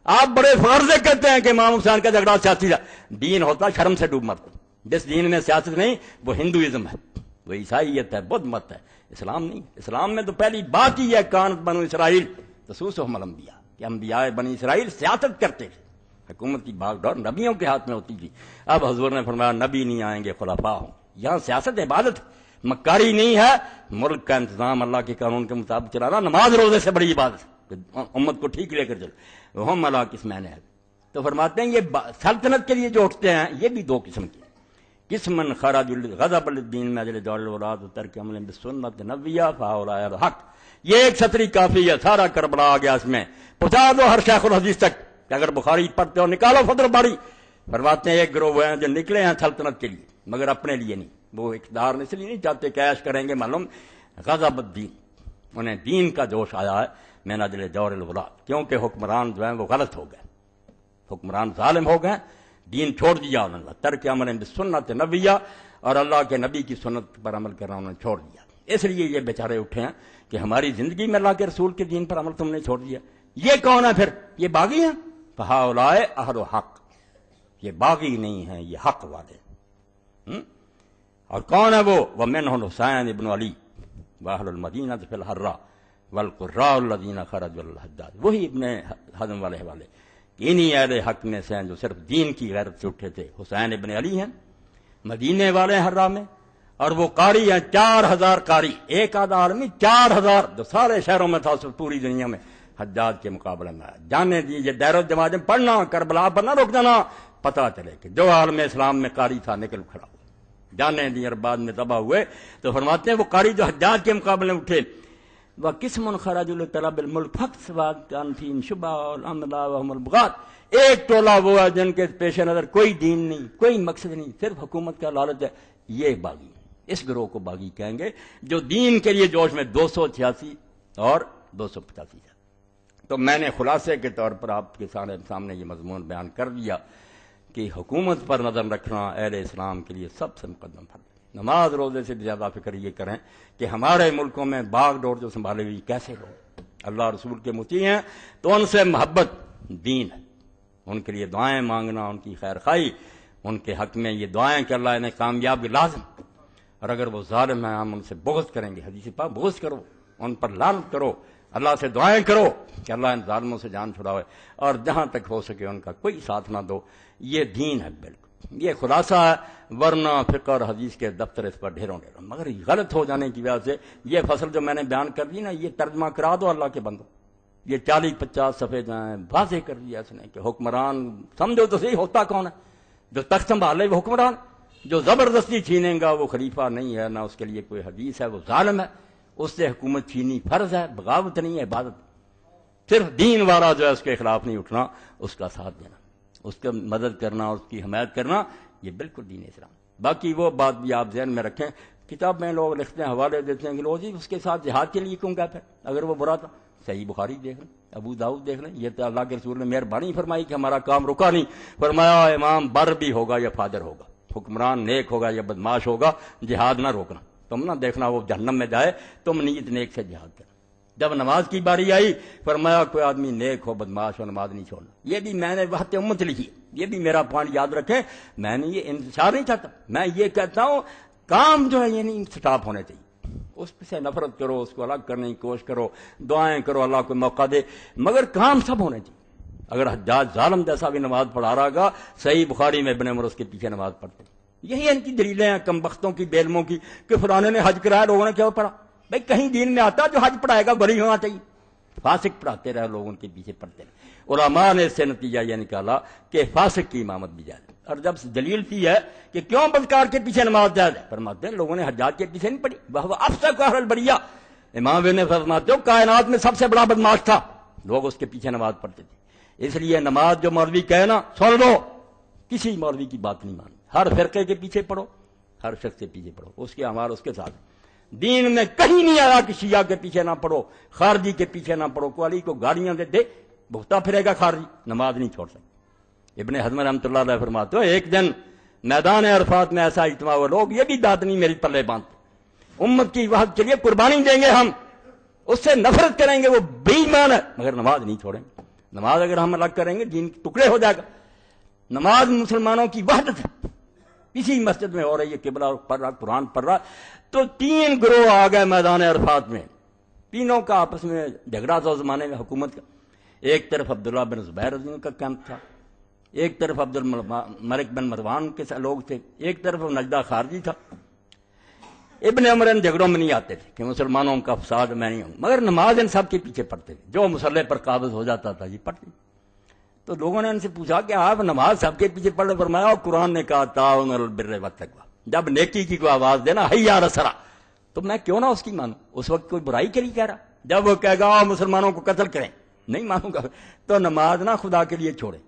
آپ بڑے فخر سے کہتے ہیں کہ امام حسین کا جھگڑا سیاسی ہے. دین ہوتا شرم سے ڈوب مرتا. جس دین میں سیاست نہیں وہ ہندوازم ہے، وہ عیسائیت ہے، بدھ مت ہے، اسلام نہیں. اسلام میں تو پہلی بات ہی ہے کانت بنو اسرائیل تسوسہم الانبیاء کہ انبیاء بنی اسرائیل سیاست کرتے تھے. حکومت کی بھاگ دوڑ نبیوں کے ہاتھ میں ہوتی تھی. اب حضور نے فرمایا نبی نہیں آئیں گے، خلفاء ہوں. یہاں سیاست عبادت مکاری نہیں ہے. ملک کا انتظام اللہ کے قانون کے مطابق چلانا نماز روزے سے بڑی عبادت ہے، امت کو ٹھیک لے کر چلو. ہم اللہ کس میں ہے. تو فرماتے ہیں یہ سلطنت کے لیے جو اٹھتے ہیں یہ بھی دو قسم کے. قسمن خرج غضب الدین میں اجل دور الاولاد ترک عمل بسنت نبیہ فاولئک الحق. یہ ایک سطری کافی ہے، سارا کربلا آ گیا اس میں. پہنچا دو ہر شیخ الحدیث تک کہ اگر بخاری پڑھتے ہو نکالو فدر باری. فرماتے ہیں ایک گروہ ہیں جو نکلے ہیں سلطنت کے لیے مگر اپنے لیے نہیں. وہ اقتدار اس لیے نہیں چاہتے کہ عیش کریں گے، معلوم غضب الدین، انہیں دین کا جوش آیا ہے من اجل دور الاولاد، کیونکہ حکمران جو ہیں وہ غلط ہو گئے، حکمران ظالم ہو گئے، دین چھوڑ دیا انہوں نے. ترک عمل بسنت نبیہ، اور اللہ کے نبی کی سنت پر عمل کرنا انہوں نے چھوڑ دیا. اس لیے یہ بیچارے اٹھے ہیں کہ ہماری زندگی میں اللہ کے رسول کے دین پر عمل تم نے چھوڑ دیا. یہ کون ہے پھر؟ یہ باغی ہیں. فہؤلاء اہل حق، یہ باغی نہیں ہیں، یہ حق والے. اور کون ہے وہ؟ ومنهم حسین ابن علی واہل المدینہ فی الحرہ والقراء الذین خرجوا الحجاج. وہی ابن حزم والے حوالے. انہی اہل حق میں سے ہیں جو صرف دین کی غیرت سے اٹھے تھے. حسین ابن علی ہیں مدینے والے حرہ میں، اور وہ قاری ہیں 4000 قاری، ایک آدھا عالمی 4000 جو سارے شہروں میں تھا پوری دنیا میں حجاج کے مقابلے میں. جانے دیجیے دیر و جماعت میں پڑھنا، کربلا پر نہ رک جانا، پتہ چلے کہ جو عالم اسلام میں قاری تھا نکل کھڑا ہوا. جانے دی اور بعد میں تباہ ہوئے. تو فرماتے ہیں وہ قاری جو حجاج کے مقابلے میں اٹھے. وَقِسْمٌ خَرَجُوا لِطَلَبِ الْمُلْكِ فَاقْتَصَدَّ كَانَ فِيهِمْ شُبْهَةٌ وَالْأَمْلَاءُ وَهُمُ الْبُغَاة. ایک ٹولہ وہ ہے جن کے پیش نظر کوئی دین نہیں، کوئی مقصد نہیں، صرف حکومت کا لالچ ہے. یہ باغی، اس گروہ کو باغی کہیں گے جو دین کے لیے جوش میں 286 اور 285 ہے. تو میں نے خلاصے کے طور پر آپ کے سامنے یہ مضمون بیان کر دیا کہ حکومت پر نظر رکھنا اہل اسلام کے لیے سب سے مقدم فرض ہے. نماز روزے سے زیادہ فکر یہ کریں کہ ہمارے ملکوں میں باغ ڈور جو سنبھالے ہوئی کیسے لوگ اللہ رسول کے مطیع ہیں تو ان سے محبت دین ہے. ان کے لیے دعائیں مانگنا، ان کی خیر خواہی، ان کے حق میں یہ دعائیں کہ اللہ انہیں کامیابی لازم. اور اگر وہ ظالم ہیں ہم ان سے بغض کریں گے. حدیث پاک بغض کرو، ان پر لعنت کرو، اللہ سے دعائیں کرو کہ اللہ ان ظالموں سے جان چھڑاوے، اور جہاں تک ہو سکے ان کا کوئی ساتھ نہ دو. یہ دین ہے بالکل. یہ خلاصہ ہے، ورنہ فقہ اور حدیث کے دفتر اس پر ڈھیروں ڈھیروں. مگر غلط ہو جانے کی وجہ سے یہ فصل جو میں نے بیان کر دی نا، یہ ترجمہ کرا دو اللہ کے بندو. یہ 40-50 صفحے جو ہیں واضح کر دیا اس نے کہ حکمران سمجھو تو صحیح ہوتا کون ہے. جو تخت سنبھالے وہ حکمران، جو زبردستی چھینیں گا وہ خلیفہ نہیں ہے، نہ اس کے لیے کوئی حدیث ہے، وہ ظالم ہے. اس سے حکومت چھینی فرض ہے، بغاوت نہیں ہے، عبادت. صرف دین والا جو ہے اس کے خلاف نہیں اٹھنا، اس کا ساتھ دینا، اس کی مدد کرنا، اس کی حمایت کرنا، یہ بالکل دین اسلام. باقی وہ بات بھی آپ ذہن میں رکھیں. کتاب میں لوگ لکھتے ہیں، حوالے دیتے ہیں کہ لو جی اس کے ساتھ جہاد کے لیے کیوں گئے؟ اگر وہ برا تھا صحیح بخاری دیکھ لیں، ابو داؤد دیکھ لیں. یہ تو اللہ کے رسول نے مہربانی فرمائی کہ ہمارا کام رکا نہیں. فرمایا امام بر بھی ہوگا یا فاجر ہوگا، حکمران نیک ہوگا یا بدماش ہوگا، جہاد نہ روکنا. تم نہ دیکھنا وہ جہنم میں جائے، تم نیت نیک سے جہاد کرنا. جب نماز کی باری آئی فرمایا کوئی آدمی نیک ہو بدماش ہو نماز نہیں چھوڑنا. یہ بھی میں نے وحدت امت لکھی، یہ بھی میرا پوائنٹ یاد رکھیں. میں نے یہ انتشار نہیں چاہتا، میں یہ کہتا ہوں کام جو ہے یہ نہیں سٹاپ ہونے چاہیے. اس سے نفرت کرو، اس کو الگ کرنے کی کوشش کرو، دعائیں کرو اللہ کو موقع دے، مگر کام سب ہونے چاہیے. اگر حجاج ظالم جیسا بھی نماز پڑھا رہا گا، صحیح بخاری میں ابن عمر اس کے پیچھے نماز پڑھتے. یہی ان کی دلیلیں ہیں کم بختوں کی، بیلموں کی، کہ فلانے نے حج کرایا لوگوں نے کیا پڑھا. بھائی کہیں دین میں آتا جو حج پڑھائے گا بری ہونا چاہیے. فاسق پڑھاتے رہے، لوگ ان کے پیچھے پڑھتے رہے. علماء نے اس سے نتیجہ یہ نکالا کہ فاسق کی امامت بھی جائز. اور جب دلیل تھی ہے کہ کیوں بدکار کے پیچھے نماز جائز ہے، فرماتے ہیں لوگوں نے حجاج کے پیچھے نہیں پڑھی. وہ افسق اہل البریہ، امام نے فرماتے ہو کائنات میں سب سے بڑا بدماش تھا، لوگ اس کے پیچھے نماز پڑھتے تھے. اس لیے نماز جو مولوی کہے نا سن لو، کسی مولوی کی بات نہیں مانی. ہر فرقے کے پیچھے پڑھو، ہر شخص کے پیچھے پڑھو، اس کے اعمال اس کے ساتھ. دین میں کہیں نہیں آیا کہ شیعہ کے پیچھے نہ پڑھو، خارجی کے پیچھے نہ پڑھو. کو علی کو گاڑیاں دے دے بھگتا پھرے گا خارجی، نماز نہیں چھوڑ سکتا. ابن حزم رحمۃ اللہ علیہ فرماتے ہو ایک دن میدان عرفات میں ایسا اجتماع ہوا، لوگ یہ بھی دادنی میری پلے باندھتے، امت کی وحدت کے لیے قربانی دیں گے ہم. اس سے نفرت کریں گے وہ بے ایمان ہے، مگر نماز نہیں چھوڑیں گے۔ نماز اگر ہم الگ کریں گے دین کے ٹکڑے ہو جائے گا۔ نماز مسلمانوں کی وحدت ہے، کسی مسجد میں ہو رہی ہے، قبلہ پڑھ رہا، قرآن پڑھ رہا، تو 3 گروہ آ گئے میدان عرفات میں، تینوں کا آپس میں جھگڑا تھا اس زمانے میں حکومت کا۔ ایک طرف عبداللہ بن زبیر رضی اللہ کا کیمپ تھا، ایک طرف عبد الملک بن مروان کے لوگ تھے، ایک طرف نجدہ خارجی تھا۔ ابن عمر ان جھگڑوں میں نہیں آتے تھے کہ مسلمانوں کا فساد میں نہیں ہوں، مگر نماز ان سب کے پیچھے پڑھتے تھے، جو مسلح پر قابض ہو جاتا تھا یہ پڑھتے۔ تو لوگوں نے ان سے پوچھا کہ آپ نماز سب کے پیچھے پڑھ، فرمایا اور قرآن نے کہا تعاون علی البر والتقوی، جب نیکی کی کوئی آواز دینا حی علی الصلاۃ، تو میں کیوں نہ اس کی مانوں؟ اس وقت کوئی برائی کے لیے کہہ رہا، جب وہ کہے گا مسلمانوں کو قتل کریں نہیں مانوں گا، تو نماز نہ خدا کے لیے چھوڑیں۔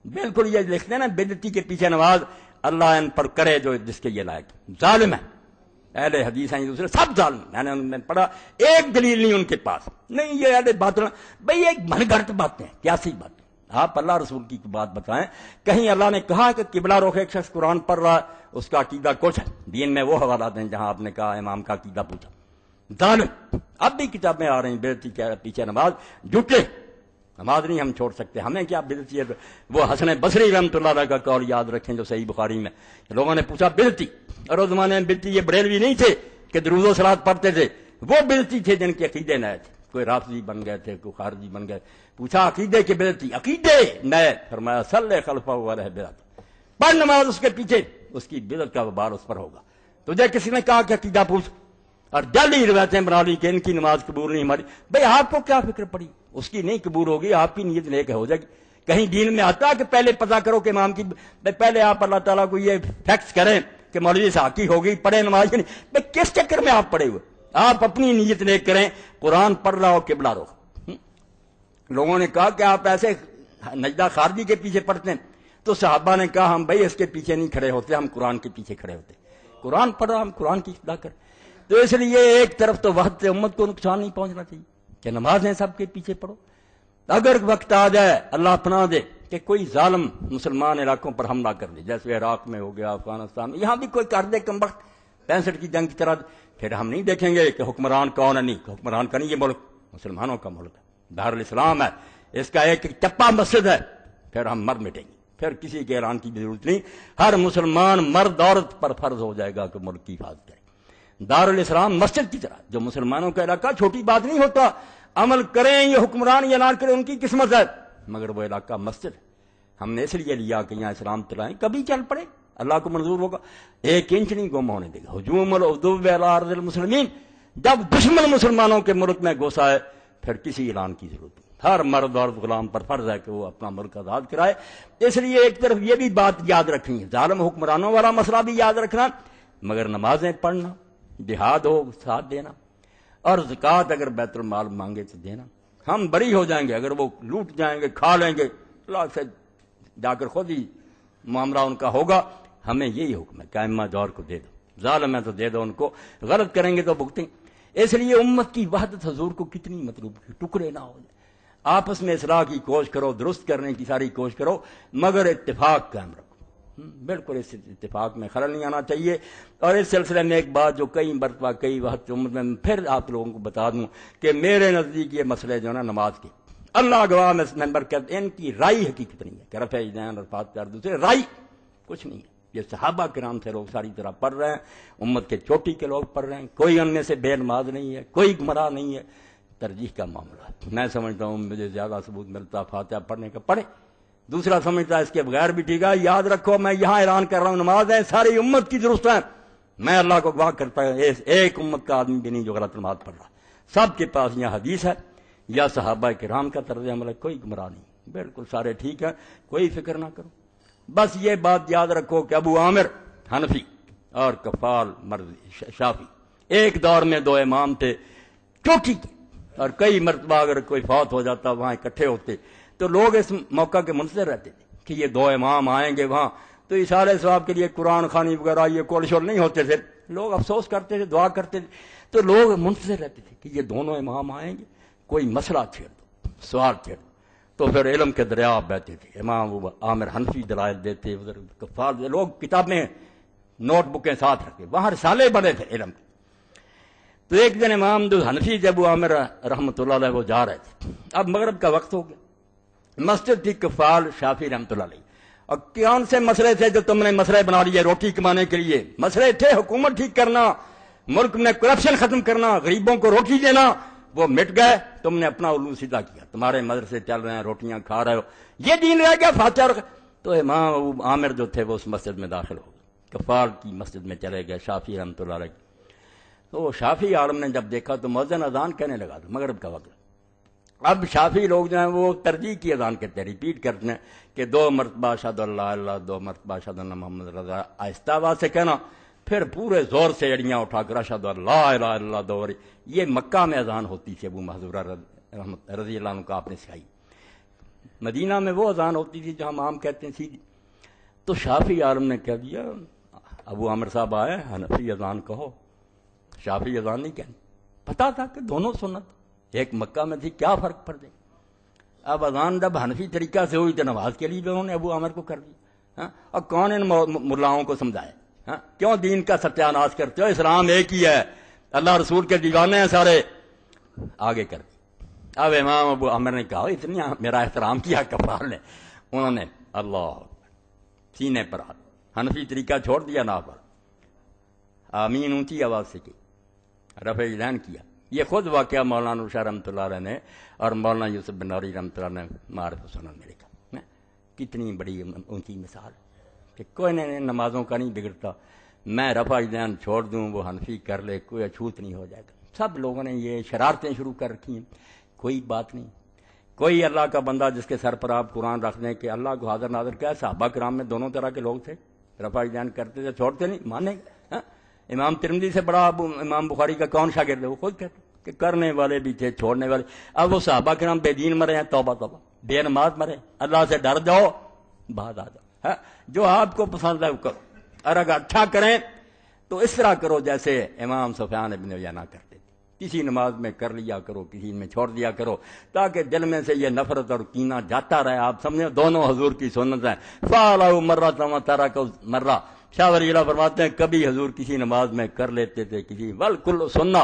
بالکل یہ لکھتے ہیں نا بدعتی کے پیچھے نماز اللہ ان پر کرے جو جس کے یہ لائق، ظالم ہے، اہل حدیث ہیں دوسرے سب ظالم۔ میں نے ان میں پڑھا ایک دلیل نہیں ان کے پاس، نہیں یہ اہل باطل بھئی ایک من گھڑت باتیں کیا سی بات۔ آپ اللہ رسول کی بات بتائیں، کہیں اللہ نے کہا کہ قبلہ رخ ایک شخص قرآن پڑھ رہا ہے اس کا عقیدہ کچھ ہے؟ دین میں وہ حوالات ہیں جہاں آپ نے کہا امام کا عقیدہ پوچھا، ظالم۔ اب بھی کتاب میں آ رہی ہیں بدعتی کے پیچھے نماز، جھوٹے نماز نہیں ہم چھوڑ سکتے، ہمیں کیا بدعتی ہے؟ وہ حسن بصری رحمۃ اللہ علیہ کا قول یاد رکھیں جو صحیح بخاری میں لوگوں نے پوچھا بدعتی، اور اس زمانے میں بدعتی یہ بریلوی نہیں تھے کہ درود و صلوات پڑھتے تھے، وہ بدعتی تھے جن کے عقیدے نئے تھے، کوئی رافضی بن گئے تھے، کوئی خارجی بن گئے۔ پوچھا عقیدے کے بدعتی، عقیدے نئے، فرمایا صلی خلفہ علیہ بدعت، پڑھ نماز اس کے پیچھے، اس کی بدعت کا وبال اس پر ہوگا۔ تجھے کسی نے کہا کہ عقیدہ پوچھ، اور جلدی روایتیں بنا لی کہ ان کی نماز قبول نہیں ہماری، بھئی آپ کو کیا فکر پڑی؟ اس کی نہیں قبول ہوگی، آپ کی نیت نیک ہو جائے گی۔ کہیں دین میں آتا کہ پہلے پتہ کرو کہ امام کی، پہلے آپ اللہ تعالیٰ کو یہ فیکس کریں کہ مولوی صاحب کی ہوگی پڑھیں نماز کی نہیں، بھئی کس چکر میں آپ پڑے ہوئے؟ آپ اپنی نیت نیک کریں، قرآن پڑھ رہا ہو قبلہ رخ۔ لوگوں نے کہا کہ آپ ایسے نجدہ خارجی کے پیچھے پڑھتے ہیں، تو صحابہ نے کہا ہم بھائی اس کے پیچھے نہیں کھڑے ہوتے، ہم قرآن کے پیچھے کھڑے ہوتے، قرآن پڑھ رہا ہم قرآن کی اقتدا کریں۔ تو اس لیے ایک طرف تو وقت امت کو نقصان نہیں پہنچنا چاہیے کہ نمازیں سب کے پیچھے پڑھو۔ اگر وقت آ جائے اللہ پناہ دے کہ کوئی ظالم مسلمان علاقوں پر حملہ کر دے، جیسے عراق میں ہو گیا، افغانستان میں، یہاں بھی کوئی کر دے کم وقت 65 کی جنگ کی طرح، پھر ہم نہیں دیکھیں گے کہ حکمران کون ہے، نہیں حکمران کا نہیں، یہ ملک مسلمانوں کا ملک ہے، دارالاسلام ہے، اس کا ایک چپا مسجد ہے، پھر ہم مر مٹیں گے، پھر کسی کے اعلان کی ضرورت نہیں، ہر مسلمان مرد عورت پر فرض ہو جائے گا کہ ملک کی حفاظت کرے۔ دارالاسلام مسجد کی طرح، جو مسلمانوں کا علاقہ چھوٹی بات نہیں ہوتا، عمل کریں یہ حکمران یا نہ کریں ان کی قسمت ہے، مگر وہ علاقہ مسجد ہے، ہم نے اس لیے لیا کہ یہاں اسلام چلائیں، کبھی چل پڑے اللہ کو منظور ہوگا، 1 انچ نہیں گم ہونے دے گا۔ ہجوم العدو علی ارض المسلمین، جب دشمن مسلمانوں کے ملک میں گھس آئے پھر کسی اعلان کی ضرورت نہیں، ہر مرد اور غلام پر فرض ہے کہ وہ اپنا ملک آزاد کرائے۔ اس لیے ایک طرف یہ بھی بات یاد رکھنی ہے، ظالم حکمرانوں والا مسئلہ بھی یاد رکھنا، مگر نمازیں پڑھنا، جہاد ہو ساتھ دینا، اور زکوٰۃ اگر بیت المال مانگے تو دینا۔ ہم بری ہو جائیں گے اگر وہ لوٹ جائیں گے، کھا لیں گے، اللہ سے جا کر خود ہی معاملہ ان کا ہوگا۔ ہمیں یہی حکم ہے کہ ائمہ دور کو دے دو، ظالم ہے تو دے دو ان کو، غلط کریں گے تو بھگتیں۔ اس لیے امت کی وحدت حضور کو کتنی مطلوب ہے، ٹکڑے نہ ہو جائے، آپس میں اصلاح کی کوشش کرو، درست کرنے کی ساری کوشش کرو، مگر اتفاق قائم رکھو۔ بالکل اس اتفاق میں خلل نہیں آنا چاہیے۔ اور اس سلسلے میں ایک بات جو کئی مرتبہ کئی وقت امت میں پھر آپ لوگوں کو بتا دوں کہ میرے نزدیک یہ مسئلے جو ہے نا نماز کے، اللہ گواہ میں ممبر کہتے ہیں ان کی رائے حقیقت نہیں ہے کہ رفع یدین اور فاتحہ کر دوسرے، رائے کچھ نہیں ہے۔ یہ صحابہ کرام سے لوگ ساری طرح پڑھ رہے ہیں، امت کے چوٹی کے لوگ پڑھ رہے ہیں، کوئی ان میں سے بے نماز نہیں ہے، کوئی گمراہ نہیں ہے، ترجیح کا معاملہ ہے۔ میں سمجھتا ہوں مجھے زیادہ ثبوت ملتا فاتحہ پڑھنے کا پڑھے، دوسرا سمجھتا ہے اس کے بغیر بھی ٹھیک ہے۔ یاد رکھو میں یہاں اعلان کر رہا ہوں نماز ہے ساری امت کی درست ہے، میں اللہ کو گواہ کرتا ہوں ایک امت کا آدمی بھی نہیں جو غلط نماز پڑھ رہا، سب کے پاس یہ حدیث ہے یا صحابہ کرام کا طرز عمل ہے، کوئی گمراہ نہیں، بالکل سارے ٹھیک ہیں، کوئی فکر نہ کرو۔ بس یہ بات یاد رکھو کہ ابو عامر حنفی اور کفال مرضی شافی ایک دور میں 2 امام تھے چوٹی کے، اور کئی مرتبہ اگر کوئی فوت ہو جاتا وہاں اکٹھے ہوتے تو لوگ اس موقع کے منتظر رہتے تھے کہ یہ 2 امام آئیں گے وہاں، تو اشارے ثواب کے لیے قرآن خوانی وغیرہ یہ کول شول نہیں ہوتے تھے، لوگ افسوس کرتے تھے، دعا کرتے تھے، تو لوگ منتظر رہتے تھے کہ یہ دونوں امام آئیں گے، کوئی مسئلہ چھیڑ دو، سوال چھیڑ دو، تو پھر علم کے دریا بہتے تھے، امام وہ عامر حنفی دلائل دیتے، ادھر کفار لوگ کتابیں نوٹ بکیں ساتھ رکھے، وہاں رسالے بنے تھے علم کے۔ تو ایک دن امام جو حنفی جب وہ عامر رحمۃ اللہ علیہ وہ جا رہے تھے، اب مغرب کا وقت ہو گیا، مسجد تھی کفال شافی رحمۃ اللہ علیہ، اور کون سے مسئلے تھے جو تم نے مسئلے بنا لیے روٹی کمانے کے لیے؟ مسئلے تھے حکومت ٹھیک کرنا، ملک میں کرپشن ختم کرنا، غریبوں کو روٹی دینا، وہ مٹ گئے، تم نے اپنا علو سیدھا کیا، تمہارے مدرسے چل رہے ہیں، روٹیاں کھا رہے ہو، یہ دین رہ گیا فاتحہ۔ تو امام ابو عامر جو تھے وہ اس مسجد میں داخل ہو گئے، کفال کی مسجد میں چلے گئے شافی رحمۃ اللہ علیہ۔ تو شافی عالم نے جب دیکھا تو مؤذن اذان کہنے لگا تھا، مغرب کا وقت۔ اب شافی لوگ جو ہیں وہ ترجیح کی اذان کہتے ہیں، ریپیٹ کرتے ہیں کہ 2 مرتبہ اشہد اللہ اللہ، 2 مرتبہ اشہد ان محمد رضا، آہستہ آواز سے کہنا، پھر پورے زور سے اڑیاں اٹھا کر اشہد اللہ الہ الا اللہ دوہری۔ یہ مکہ میں اذان ہوتی تھی، ابو محذورہ رضی اللہ عنہ کا آپ نے سکھائی۔ مدینہ میں وہ اذان ہوتی تھی جو ہم عام کہتے ہیں سیدھی۔ تو شافی عالم نے کہہ دیا ابو عامر صاحب آئے، حنفی اذان کہو، شافی اذان نہیں کہنی۔ پتا تھا کہ دونوں سنت، ایک مکہ میں تھی، کیا فرق پڑ گئی؟ اب اذان جب حنفی طریقہ سے ہوئی تو نماز کے لیے بھی انہوں نے ابو عامر کو کر دی۔ اور کون ان ملاؤں کو سمجھائے؟ کیوں دین کا ستیہ ناش کرتے ہو؟ اسلام ایک ہی ہے، اللہ رسول کے دیوانے ہیں سارے، آگے کر دی۔ اب امام ابو عامر نے کہا اتنی میرا احترام کیا کفار نے، انہوں نے اللہ سینے پر ہاتھ، حنفی طریقہ چھوڑ دیا، نہ پر آمین اونچی آواز سے کی، رفع یدین کیا۔ یہ خود واقعہ مولانا شاہ رحمۃ اللہ علیہ نے اور مولانا یوسف بن نوری رحمۃ اللہ نے معرفت سنن میں لکھا۔ کتنی بڑی اونچی مثال کہ کوئی نمازوں کا نہیں بگڑتا، میں رفع یدین چھوڑ دوں وہ حنفی کر لے، کوئی اچھوت نہیں ہو جائے گا۔ سب لوگوں نے یہ شرارتیں شروع کر رکھی ہیں، کوئی بات نہیں۔ کوئی اللہ کا بندہ جس کے سر پر آپ قرآن رکھ دیں کہ اللہ کو حاضر ناظر کیا، صحابہ کرام میں دونوں طرح کے لوگ تھے، رفع یدین کرتے تھے، چھوڑتے نہیں، مانے گا۔ امام ترمذی سے بڑا امام بخاری کا کون شاگرد ہے؟ وہ خود کہتے کہ کرنے والے بھی تھے، چھوڑنے والے۔ اب وہ صحابہ کرام بے دین مرے ہیں، توبہ توبہ، بے نماز مرے، اللہ سے ڈر جاؤ، بعد آ جاؤ۔ جو آپ کو پسند ہے وہ کرو، اور اگر اچھا کریں تو اس طرح کرو جیسے امام سفیان ابن عیینہ کرتے تھے، کسی نماز میں کر لیا کرو، کسی میں چھوڑ دیا کرو، تاکہ دل میں سے یہ نفرت اور کینہ جاتا رہے۔ آپ سمجھیں دونوں حضور کی سنت ہیں، فعلوا مرۃ وترکوا مرۃ۔ شاہ ولی اللہ فرماتے ہیں کبھی حضور کسی نماز میں کر لیتے تھے، کسی والکل سنہ،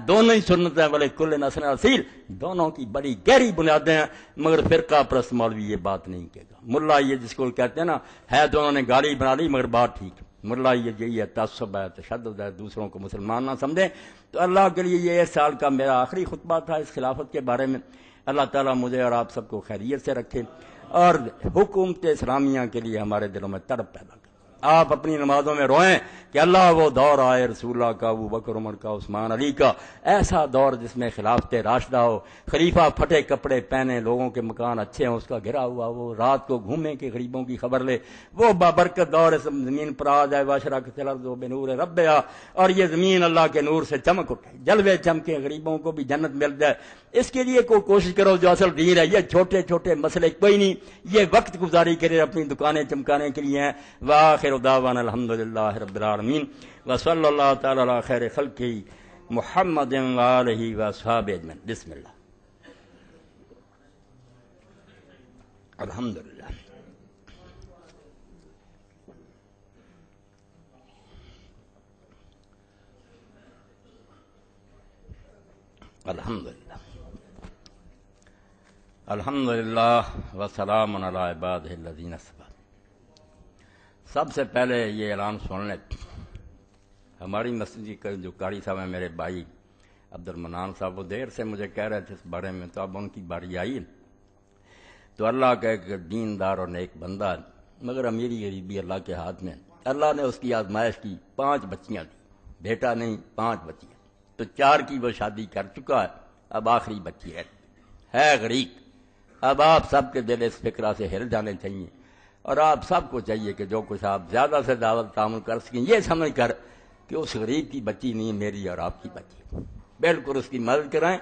دونوں ہی سنت ہیں، بلے کل نسل اصیل، دونوں کی بڑی گہری بنیادیں ہیں۔ مگر فرقہ پرست مولوی یہ بات نہیں کہے گا، ملا یہ جس کو کہتے ہیں نا، ہے دونوں نے گالی بنا لی مگر بات ٹھیک۔ ملا یہ یہی ہے، تعصب ہے، تشدد ہے، دوسروں کو مسلمان نہ سمجھیں۔ تو اللہ کے لیے یہ اس سال کا میرا آخری خطبہ تھا اس خلافت کے بارے میں۔ اللہ تعالیٰ مجھے اور آپ سب کو خیریت سے رکھے، اور حکومت اسلامیہ کے لیے ہمارے دلوں میں تڑپ پیدا کرے۔ آپ اپنی نمازوں میں روئیں کہ اللہ وہ دور آئے رسول اللہ کا، ابو بکر عمر کا، عثمان علی کا، ایسا دور جس میں خلافت راشدہ ہو، خلیفہ پھٹے کپڑے پہنے، لوگوں کے مکان اچھے ہوں، اس کا گھرا ہوا وہ رات کو گھومے کہ غریبوں کی خبر لے، وہ بابرکت دور زمین پر آ جائے، واشرقت الارض بنور ربہا، اور یہ زمین اللہ کے نور سے چمک اٹھے، جلوے چمکے، غریبوں کو بھی جنت مل جائے۔ اس کے لیے کوئی کوشش کرو جو اصل دین ہے۔ یہ چھوٹے چھوٹے مسئلے کوئی نہیں، یہ وقت گزاری کے لیے، اپنی دکانیں چمکانے کے لیے ہیں۔ وآخر دعوانا الحمدللہ رب العالمین، وصلی اللہ تعالی علی خیر خلقہ محمد وآلہ واصحابہ اجمعین۔ بسم اللہ، الحمدللہ، الحمدللہ، الحمدللہ، وسلام علی عبادہ الذین اصطفیٰ۔ سب سے پہلے یہ اعلان سن لیں، ہماری مسجد کے جو قاری صاحب ہیں، میرے بھائی عبد المنان صاحب، وہ دیر سے مجھے کہہ رہے تھے اس بارے میں، تو اب ان کی باری آئی۔ تو اللہ کا ایک دیندار اور نیک بندہ ہے، مگر امیری غریبی اللہ کے ہاتھ میں۔ اللہ نے اس کی آزمائش کی، 5 بچیاں دی، بیٹا نہیں 5 بچیاں، تو 4 کی وہ شادی کر چکا ہے، اب آخری بچی ہے غریب۔ اب آپ سب کے دل اس فکرہ سے ہل جانے چاہیے، اور آپ سب کو چاہیے کہ جو کچھ آپ زیادہ سے زیادہ تعامل کر سکیں، یہ سمجھ کر کہ اس غریب کی بچی نہیں، میری اور آپ کی بچی، بالکل اس کی مدد کرائیں۔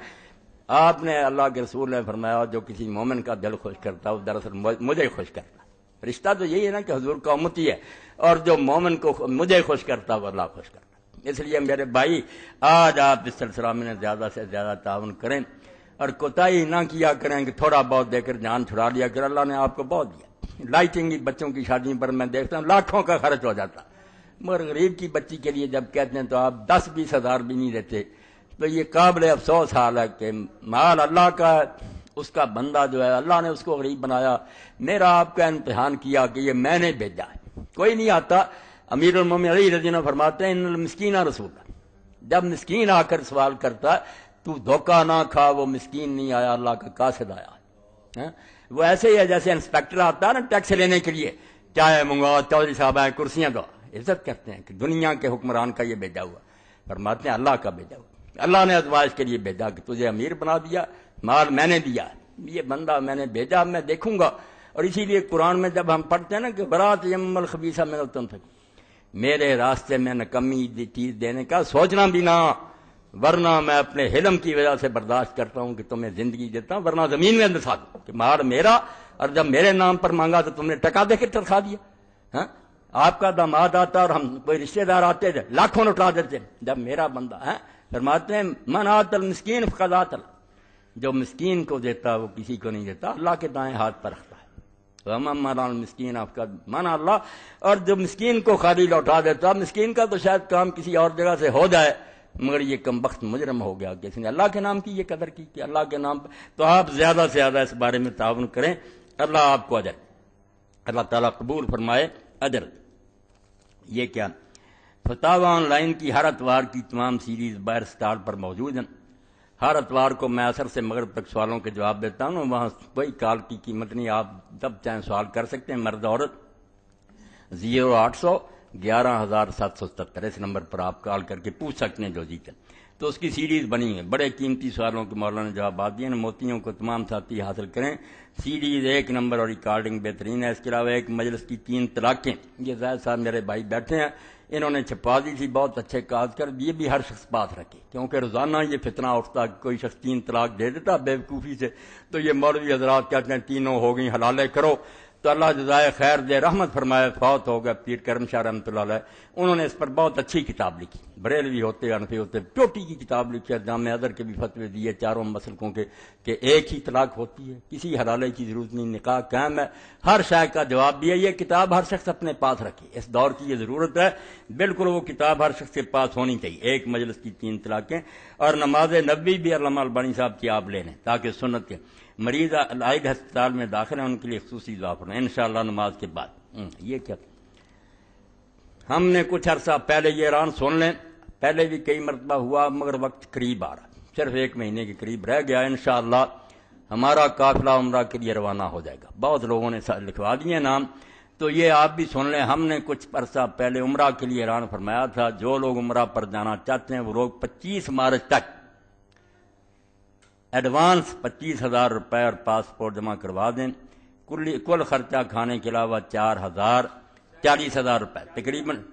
آپ نے، اللہ کے رسول نے فرمایا جو کسی مومن کا دل خوش کرتا ہے وہ دراصل مجھے خوش کرتا ہے۔ رشتہ تو یہی ہے نا کہ حضور کا امتی ہے، اور جو مومن کو مجھے خوش کرتا ہے وہ اللہ خوش کرتا ہے۔ اس لیے میرے بھائی، آج آپ اس سلسلہ میں زیادہ سے زیادہ تعاون کریں، اور کوتاہی نہ کیا کریں کہ تھوڑا بہت دے کر جان چھڑا لیا کر، اللہ نے آپ کو بہت دیا۔ لائٹنگ کی بچوں کی شادیوں پر میں دیکھتا ہوں لاکھوں کا خرچ ہو جاتا، مگر غریب کی بچی کے لیے جب کہتے ہیں تو آپ 10-20 ہزار بھی نہیں دیتے، تو یہ قابل افسوس حال ہے کہ مال اللہ کا ہے، اس کا بندہ جو ہے اللہ نے اس کو غریب بنایا. میرا آپ کا امتحان کیا کہ یہ میں نے بھیجا ہے، کوئی نہیں آتا. امیر المومنین علی رضی اللہ عنہ فرماتے ہیں ان المسکین رسول، جب مسکین آ کر سوال کرتا ہے تو دھوکہ نہ کھا، وہ مسکین نہیں آیا، اللہ کا قاصد آیا. وہ ایسے ہی ہے جیسے انسپیکٹر آتا ہے نا ٹیکس لینے کے لیے، چائے منگواؤ، چودھری صاحب آئے، کرسیاں دو، عزت کرتے ہیں کہ دنیا کے حکمران کا یہ بھیجا ہوا. فرماتے ہیں اللہ کا بھیجا ہوا، اللہ نے ازواج کے لیے بھیجا کہ تجھے امیر بنا دیا، مال میں نے دیا، یہ بندہ میں نے بھیجا، میں دیکھوں گا. اور اسی لیے قرآن میں جب ہم پڑھتے ہیں نا کہ برات یم الخبیثہ من الطیب، میرے راستے میں نکمی چیز دینے کا سوچنا بھی نہ، ورنہ میں اپنے حلم کی وجہ سے برداشت کرتا ہوں کہ تمہیں زندگی دیتا ہوں، ورنہ زمین میں دسا دوں کہ مال میرا، اور جب میرے نام پر مانگا تو تم نے ٹکا دے کے ترخا دیا. ہاں آپ کا داماد آتا اور ہم کوئی رشتہ دار آتے تھے لاکھوں لوٹا دیتے، جب میرا بندہ ہے. فرماتے ہیں من آت المسکین فقد آت اللہ، جو مسکین کو دیتا وہ کسی کو نہیں دیتا، اللہ کے دائیں ہاتھ پر رکھتا ہے. مسکین آپ کا مانا اللہ، اور جو مسکین کو خالی لوٹا دیتا، مسکین کا تو شاید کام کسی اور جگہ سے ہو جائے، مگر یہ کمبخت مجرم ہو گیا کہ اس نے اللہ کے نام کی یہ قدر کی کہ اللہ کے نام. تو آپ زیادہ سے زیادہ اس بارے میں تعاون کریں، اللہ آپ کو اجر، اللہ تعالیٰ قبول فرمائے اجر. یہ کیا فتاوی آن لائن کی ہر اتوار کی تمام سیریز باہر سٹار پر موجود ہیں. ہر اتوار کو میں عصر سے مغرب تک سوالوں کے جواب دیتا ہوں، وہاں کوئی کال کی قیمت نہیں، آپ جب چاہیں سوال کر سکتے ہیں، مرد عورت. 0800 11777 اس نمبر پر آپ کال کر کے پوچھ سکتے ہیں جو جیتے. تو اس کی سیریز بنی ہے، بڑے قیمتی سوالوں کے مولانا جوابات دیے ہیں. موتیوں کو تمام ساتھی حاصل کریں، سیریز 1 نمبر اور ریکارڈنگ بہترین ہے. اس کے علاوہ ایک مجلس کی 3 طلاقیں، یہ زاہد صاحب میرے بھائی بیٹھے ہیں، انہوں نے چھپا دی تھی، بہت اچھے کاج کر، یہ بھی ہر شخص پاس رکھے، کیونکہ روزانہ یہ فتنہ اٹھتا کہ کوئی شخص 3 طلاق دے دیتا بیوقوفی سے. تو یہ مولوی حضرات کہتے ہیں 3 ہو گئی، حلالے کرو. تو اللہ جزائے خیر دے، رحمت فرمائے، فوت ہو گیا پیر کرم شاہ رحمۃ اللہ علیہ. انہوں نے اس پر بہت اچھی کتاب لکھی، بریلوی ہوتے حنفی ہوتے، چوٹی کی کتاب لکھی ہے. جامع ادر کے بھی فتوے دیے چاروں مسلکوں کے کہ ایک ہی طلاق ہوتی ہے، کسی حلالے کی ضرورت نہیں، نکاح قائم ہے. ہر شے کا جواب بھی ہے. یہ کتاب ہر شخص اپنے پاس رکھے، اس دور کی یہ ضرورت ہے. بالکل وہ کتاب ہر شخص کے پاس ہونی چاہیے. ایک مجلس کی 3 طلاقیں، اور نماز نبوی بھی علامہ البانی صاحب کی آپ لے لیں تاکہ سنت کے مریض الائد ہسپتال میں داخل ہیں ان کے لیے خصوصی دعا پڑھیں انشاءاللہ نماز کے بعد. یہ کیا ہم نے کچھ عرصہ پہلے یہ اعلان سن لیں، پہلے بھی کئی مرتبہ ہوا مگر وقت قریب آ رہا، صرف 1 مہینے کے قریب رہ گیا. انشاءاللہ ہمارا قافلہ عمرہ کے لیے روانہ ہو جائے گا. بہت لوگوں نے لکھوا دیے نام، تو یہ آپ بھی سن لیں. ہم نے کچھ عرصہ پہلے عمرہ کے لیے اعلان فرمایا تھا، جو لوگ عمرہ پر جانا چاہتے ہیں وہ لوگ 25 مارچ تک ایڈوانس 25,000 روپے اور پاسپورٹ جمع کروا دیں. کل خرچہ کھانے کے علاوہ 40,000 روپے،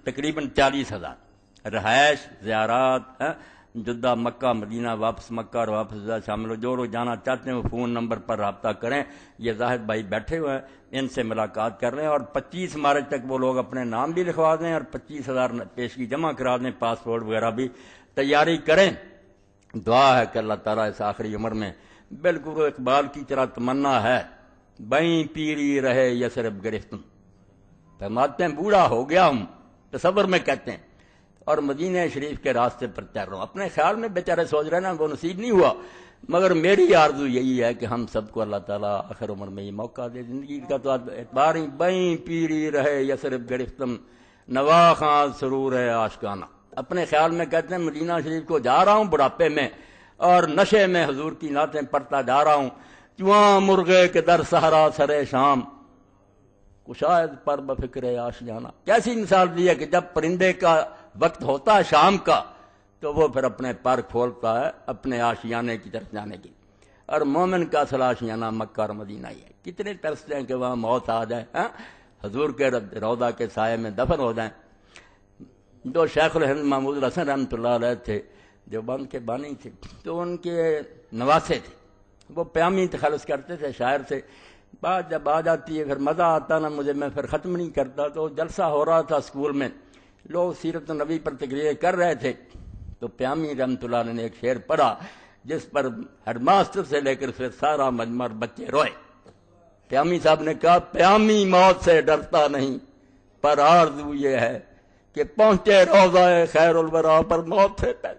تقریباً 40,000. رہائش، زیارات، جدہ، مکہ، مدینہ، واپس مکہ اور واپس جدہ شامل ہو. جو لوگ جانا چاہتے ہیں وہ فون نمبر پر رابطہ کریں. یہ زاہد بھائی بیٹھے ہوئے ہیں، ان سے ملاقات کر رہے ہیں. اور 25 مارچ تک وہ لوگ اپنے نام بھی لکھوا دیں اور 25,000 پیشگی جمع کرا دیں، پاسپورٹ وغیرہ بھی تیاری کریں. دعا ہے کہ اللہ تعالیٰ اس آخری عمر میں بالکل اقبال کی طرح تمنا ہے، بیں پیری رہے یسرب گرفتم. فرماتے ہیں بوڑھا ہو گیا ہوں، تصور میں کہتے ہیں، اور مدینہ شریف کے راستے پر چل رہا ہوں. اپنے خیال میں بیچارے سوچ رہے نا وہ نصیب نہیں ہوا، مگر میری آرزو یہی ہے کہ ہم سب کو اللہ تعالیٰ آخر عمر میں یہ موقع دے. زندگی کا تو اعتبار ہی، بیں پیری رہے یسرب گرفتم، نوا خان سرور ہے آشکانہ. اپنے خیال میں کہتے ہیں مدینہ شریف کو جا رہا ہوں بڑھاپے میں، اور نشے میں حضور کی نعتیں پڑھتا جا رہا ہوں. چواں مرغے کے در سہرا سرے شام، کشاید پر بفکر آشیانہ. کیسی مثال دی ہے کہ جب پرندے کا وقت ہوتا ہے شام کا تو وہ پھر اپنے پر کھولتا ہے اپنے آشیانے کی طرف جانے کی. اور مومن کا اصل آشیانہ مکہ اور مدینہ ہی ہے. کتنے ترستے ہیں کہ وہاں موت آ جائے، حضور کے روضہ کے سائے میں دفن ہو جائیں. جو شیخ الہند محمود الحسن رحمۃ اللہ علیہ تھے، جو بند کے بانی تھے، تو ان کے نواسے تھے، وہ پیامی تخلص کرتے تھے شاعر سے. بات جب آ جاتی ہے پھر مزہ آتا نا مجھے، میں پھر ختم نہیں کرتا. تو جلسہ ہو رہا تھا اسکول میں، لوگ سیرت النبی پر تقریریں کر رہے تھے، تو پیامی رحمۃ اللہ علیہ نے ایک شعر پڑھا جس پر ہیڈ ماسٹر سے لے کر پھر سارا مجمع بچے روئے. پیامی صاحب نے کہا پیامی موت سے ڈرتا نہیں، پر آرزو یہ ہے کہ پہنچے روضہ خیر الورا پر موت سے پہلے.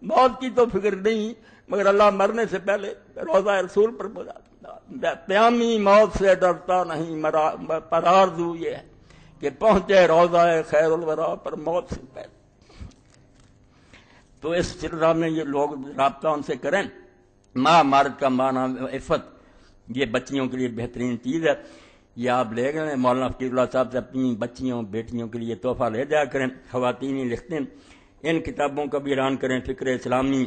موت کی تو فکر نہیں، مگر اللہ مرنے سے پہلے روضہ رسول پر بلا، قیامی موت سے ڈرتا نہیں، پر آرزو یہ ہے کہ پہنچے روضہ خیر الورا پر موت سے پہلے۔ تو اس سلسلہ میں یہ لوگ رابطہ ان سے کریں۔ ماں مارد کا معنی عفت، یہ بچیوں کے لیے بہترین چیز ہے، یہ آپ لے گئے مولانا فقیر اللہ صاحب سے اپنی بچیوں بیٹیوں کے لیے تحفہ لے جایا کریں۔ خواتین ہی لکھتے ہیں، ان کتابوں کا بھی اعلان کریں، فکر اسلامی،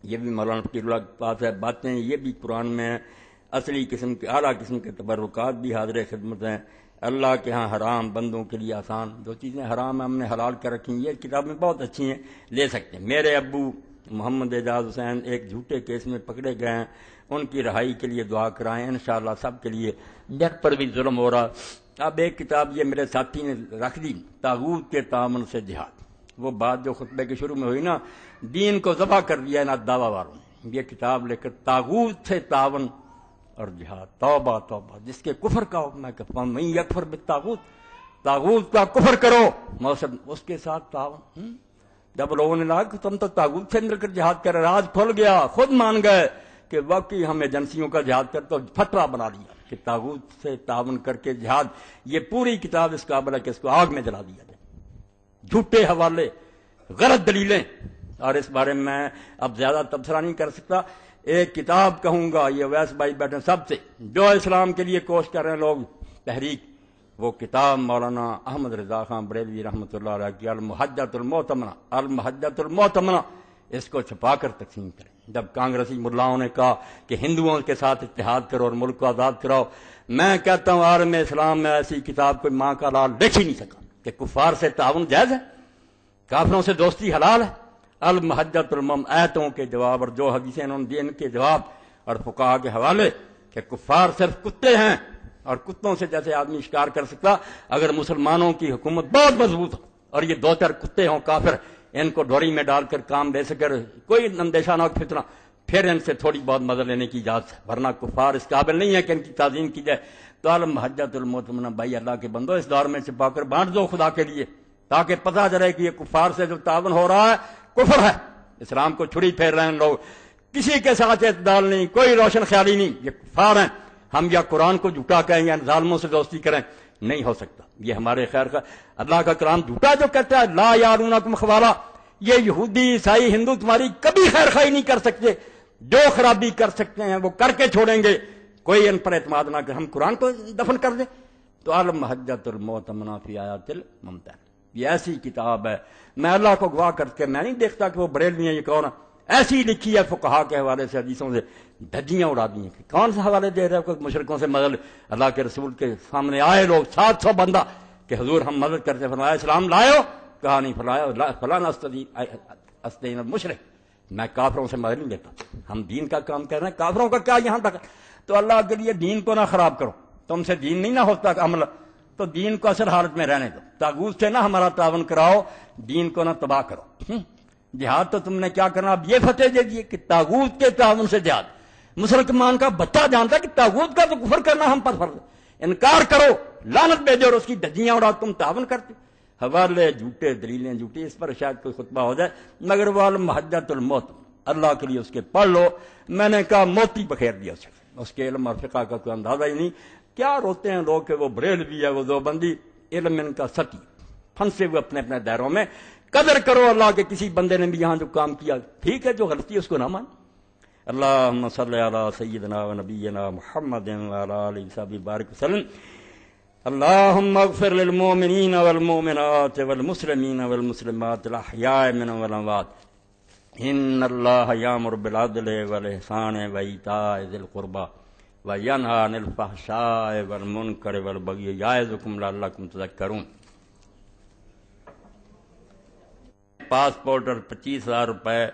یہ بھی مولانا فقیر اللہ کے پاس ہے، باتیں یہ بھی قرآن میں اصلی قسم کے اعلیٰ قسم کے تبرکات بھی حاضر خدمت ہیں۔ اللہ کے ہاں حرام بندوں کے لیے آسان، جو چیزیں حرام ہیں ہم نے حلال کر رکھی ہیں، یہ کتابیں بہت اچھی ہیں، لے سکتے ہیں۔ میرے ابو محمد اعجاز حسین ایک جھوٹے کیس میں پکڑے گئے ہیں، ان کی رہائی کے لیے دعا کرائیں، انشاءاللہ سب کے لیے، جن پر بھی ظلم ہو رہا۔ اب ایک کتاب یہ میرے ساتھی نے رکھ دی، طاغوت کے تعاون سے جہاد، وہ بات جو خطبے کے شروع میں ہوئی نا، دین کو ذبح کر دیا نا دعویٰ والوں نے، یہ کتاب لے کر طاغوت سے تعاون اور جہاد، توبہ توبہ، جس کے کفر کا حکم ہے کہ من یکفر بالطاغوت، طاغوت کا کفر کرو، موسم اس کے ساتھ تعاون۔ جب لوگوں نے کہا کہ تم تو طاغوت سے مل کر جہاد کر، راز کھل گیا، خود مان گئے کہ واقعی ہم ایجنسیوں کا جہاد کر، تو فتویٰ بنا لیا کہ طاغوت سے تعاون کر کے جہاد۔ یہ پوری کتاب اس قابل ہے کہ اس کو آگ میں جلا دیا جائے، جھوٹے حوالے، غلط دلیلیں، اور اس بارے میں اب زیادہ تبصرہ نہیں کر سکتا۔ ایک کتاب کہوں گا، یہ ویس بھائی بیٹھے سب سے جو اسلام کے لیے کوشش کر رہے ہیں لوگ، تحریک، وہ کتاب مولانا احمد رضا خان بریلوی رحمۃ اللہ علیہ کی المحجۃ المعتمنہ، المحجۃ المعتمنہ، اس کو چھپا کر تقسیم کریں۔ جب کانگریسی ملاؤں نے کہا کہ ہندوؤں کے ساتھ اتحاد کرو اور ملک کو آزاد کراؤ، میں کہتا ہوں عالم اسلام میں ایسی کتاب کوئی ماں کا لال لکھ ہی نہیں سکا کہ کفار سے تعاون جائز ہے، کافروں سے دوستی حلال ہے۔ المحجۃ المم، آیتوں کے جواب اور جو حدیثیں انہوں نے دی ان کے جواب اور فقہا کے حوالے کہ کفار صرف کتے ہیں، اور کتوں سے جیسے آدمی شکار کر سکتا، اگر مسلمانوں کی حکومت بہت مضبوط ہو اور یہ دو چار کتے ہوں کافر، ان کو ڈوری میں ڈال کر کام لے سکے، کوئی اندیشہ نہ ہو فتنہ، پھر ان سے تھوڑی بہت مدد لینے کی اجازت ہے، ورنہ کفار اس قابل نہیں ہے کہ ان کی تعظیم کی جائے۔ تو المحجۃ المعتمنہ، بھائی اللہ کے بندو، اس دور میں چھپا کر بانٹ دو خدا کے لیے، تاکہ پتہ چلے کہ یہ کفار سے جو تعاون ہو رہا ہے کفر ہے، اسلام کو چھری پھیر رہے ہیں لوگ، کسی کے ساتھ اعتدال نہیں، کوئی روشن خیالی نہیں، یہ کفار ہیں۔ ہم یا قرآن کو جھوٹا کہیں یا ظالموں سے دوستی کریں، نہیں ہو سکتا، یہ ہمارے خیر کا اللہ کا کلام جھوٹا جو کہتا ہے لا یارونکم خبالا، یہ یہودی عیسائی ہندو تمہاری کبھی خیر خواہی نہیں کر سکتے، جو خرابی کر سکتے ہیں وہ کر کے چھوڑیں گے، کوئی ان پر اعتماد نہ کر، ہم قرآن کو دفن کر دیں۔ تو المحجۃ المعتمنہ فی آیات الممتحنہ، یہ ایسی کتاب ہے، میں اللہ کو گواہ کر کے میں نہیں دیکھتا کہ وہ بریلوی ہیں، یہ کون ہے، ایسی لکھی ہے فقہا کے حوالے سے، حدیثوں سے دھجیاں اڑا دی ہیں کہ کون سا حوالے دے رہے ہیں، کوئی مشرکوں سے مدد، اللہ کے رسول کے سامنے آئے لوگ 700 بندہ کہ حضور ہم مدد کرتے، فرمایا اسلام لائے ہو، کہا نہیں، فرمایا فلاں استعین المشرک، میں کافروں سے مدد نہیں لیتا، ہم دین کا کام کر رہے ہیں، کافروں کا کیا یہاں تک۔ تو اللہ کے لیے دین کو نہ خراب کرو، تم سے دین نہیں نہ ہوتا عمل، تو دین کو اصل حالت میں رہنے دو، طاغوت سے نہ ہمارا تعاون کراؤ، دین کو نہ تباہ کرو۔ جہاد تو تم نے کیا کرنا، اب یہ فتح دے دیے کہ طاغوت کے تعاون سے جہاد، مسلمان کا بچہ جانتا ہے کہ طاغوت کا تو کفر کرنا ہم پر فرض ہے، انکار کرو، لعنت بھیجو اور اس کی دھجیاں اڑاؤ، تم تعاون کرتے، حوالے جھوٹے، دلیلیں جھوٹی، اس پر شاید کوئی خطبہ ہو جائے، مگر وہ المحجۃ الموت اللہ کے لیے اس کے پڑھ لو۔ میں نے کہا موتی بخیر دیا اس کے علم اور فقہ کا کوئی اندازہ ہی نہیں، کیا روتے ہیں لوگ کہ وہ بریلوی ہے، وہ دیوبندی، علم ان کا ستی، پھنسے ہوئے اپنے اپنے دائروں میں۔ قدر کرو اللہ کے کسی بندے نے بھی یہاں جو کام کیا، ٹھیک ہے، جو غلطی ہے اس کو نہ مان۔ اللہم صلی علی سیدنا و نبینا محمد وعلی آلہ وصحبہ بارک وسلم۔ اللہم اغفر للمؤمنین والمؤمنات والمسلمین والمسلمات الاحیاء منہم والاموات، ان اللہ یامر بالعدل والاحسان وایتاء ذی القربی وینہی عن الفحشاء والمنکر والبغی یعظکم لعلکم تذکرون۔ پاسپورٹ اور 25,000 روپے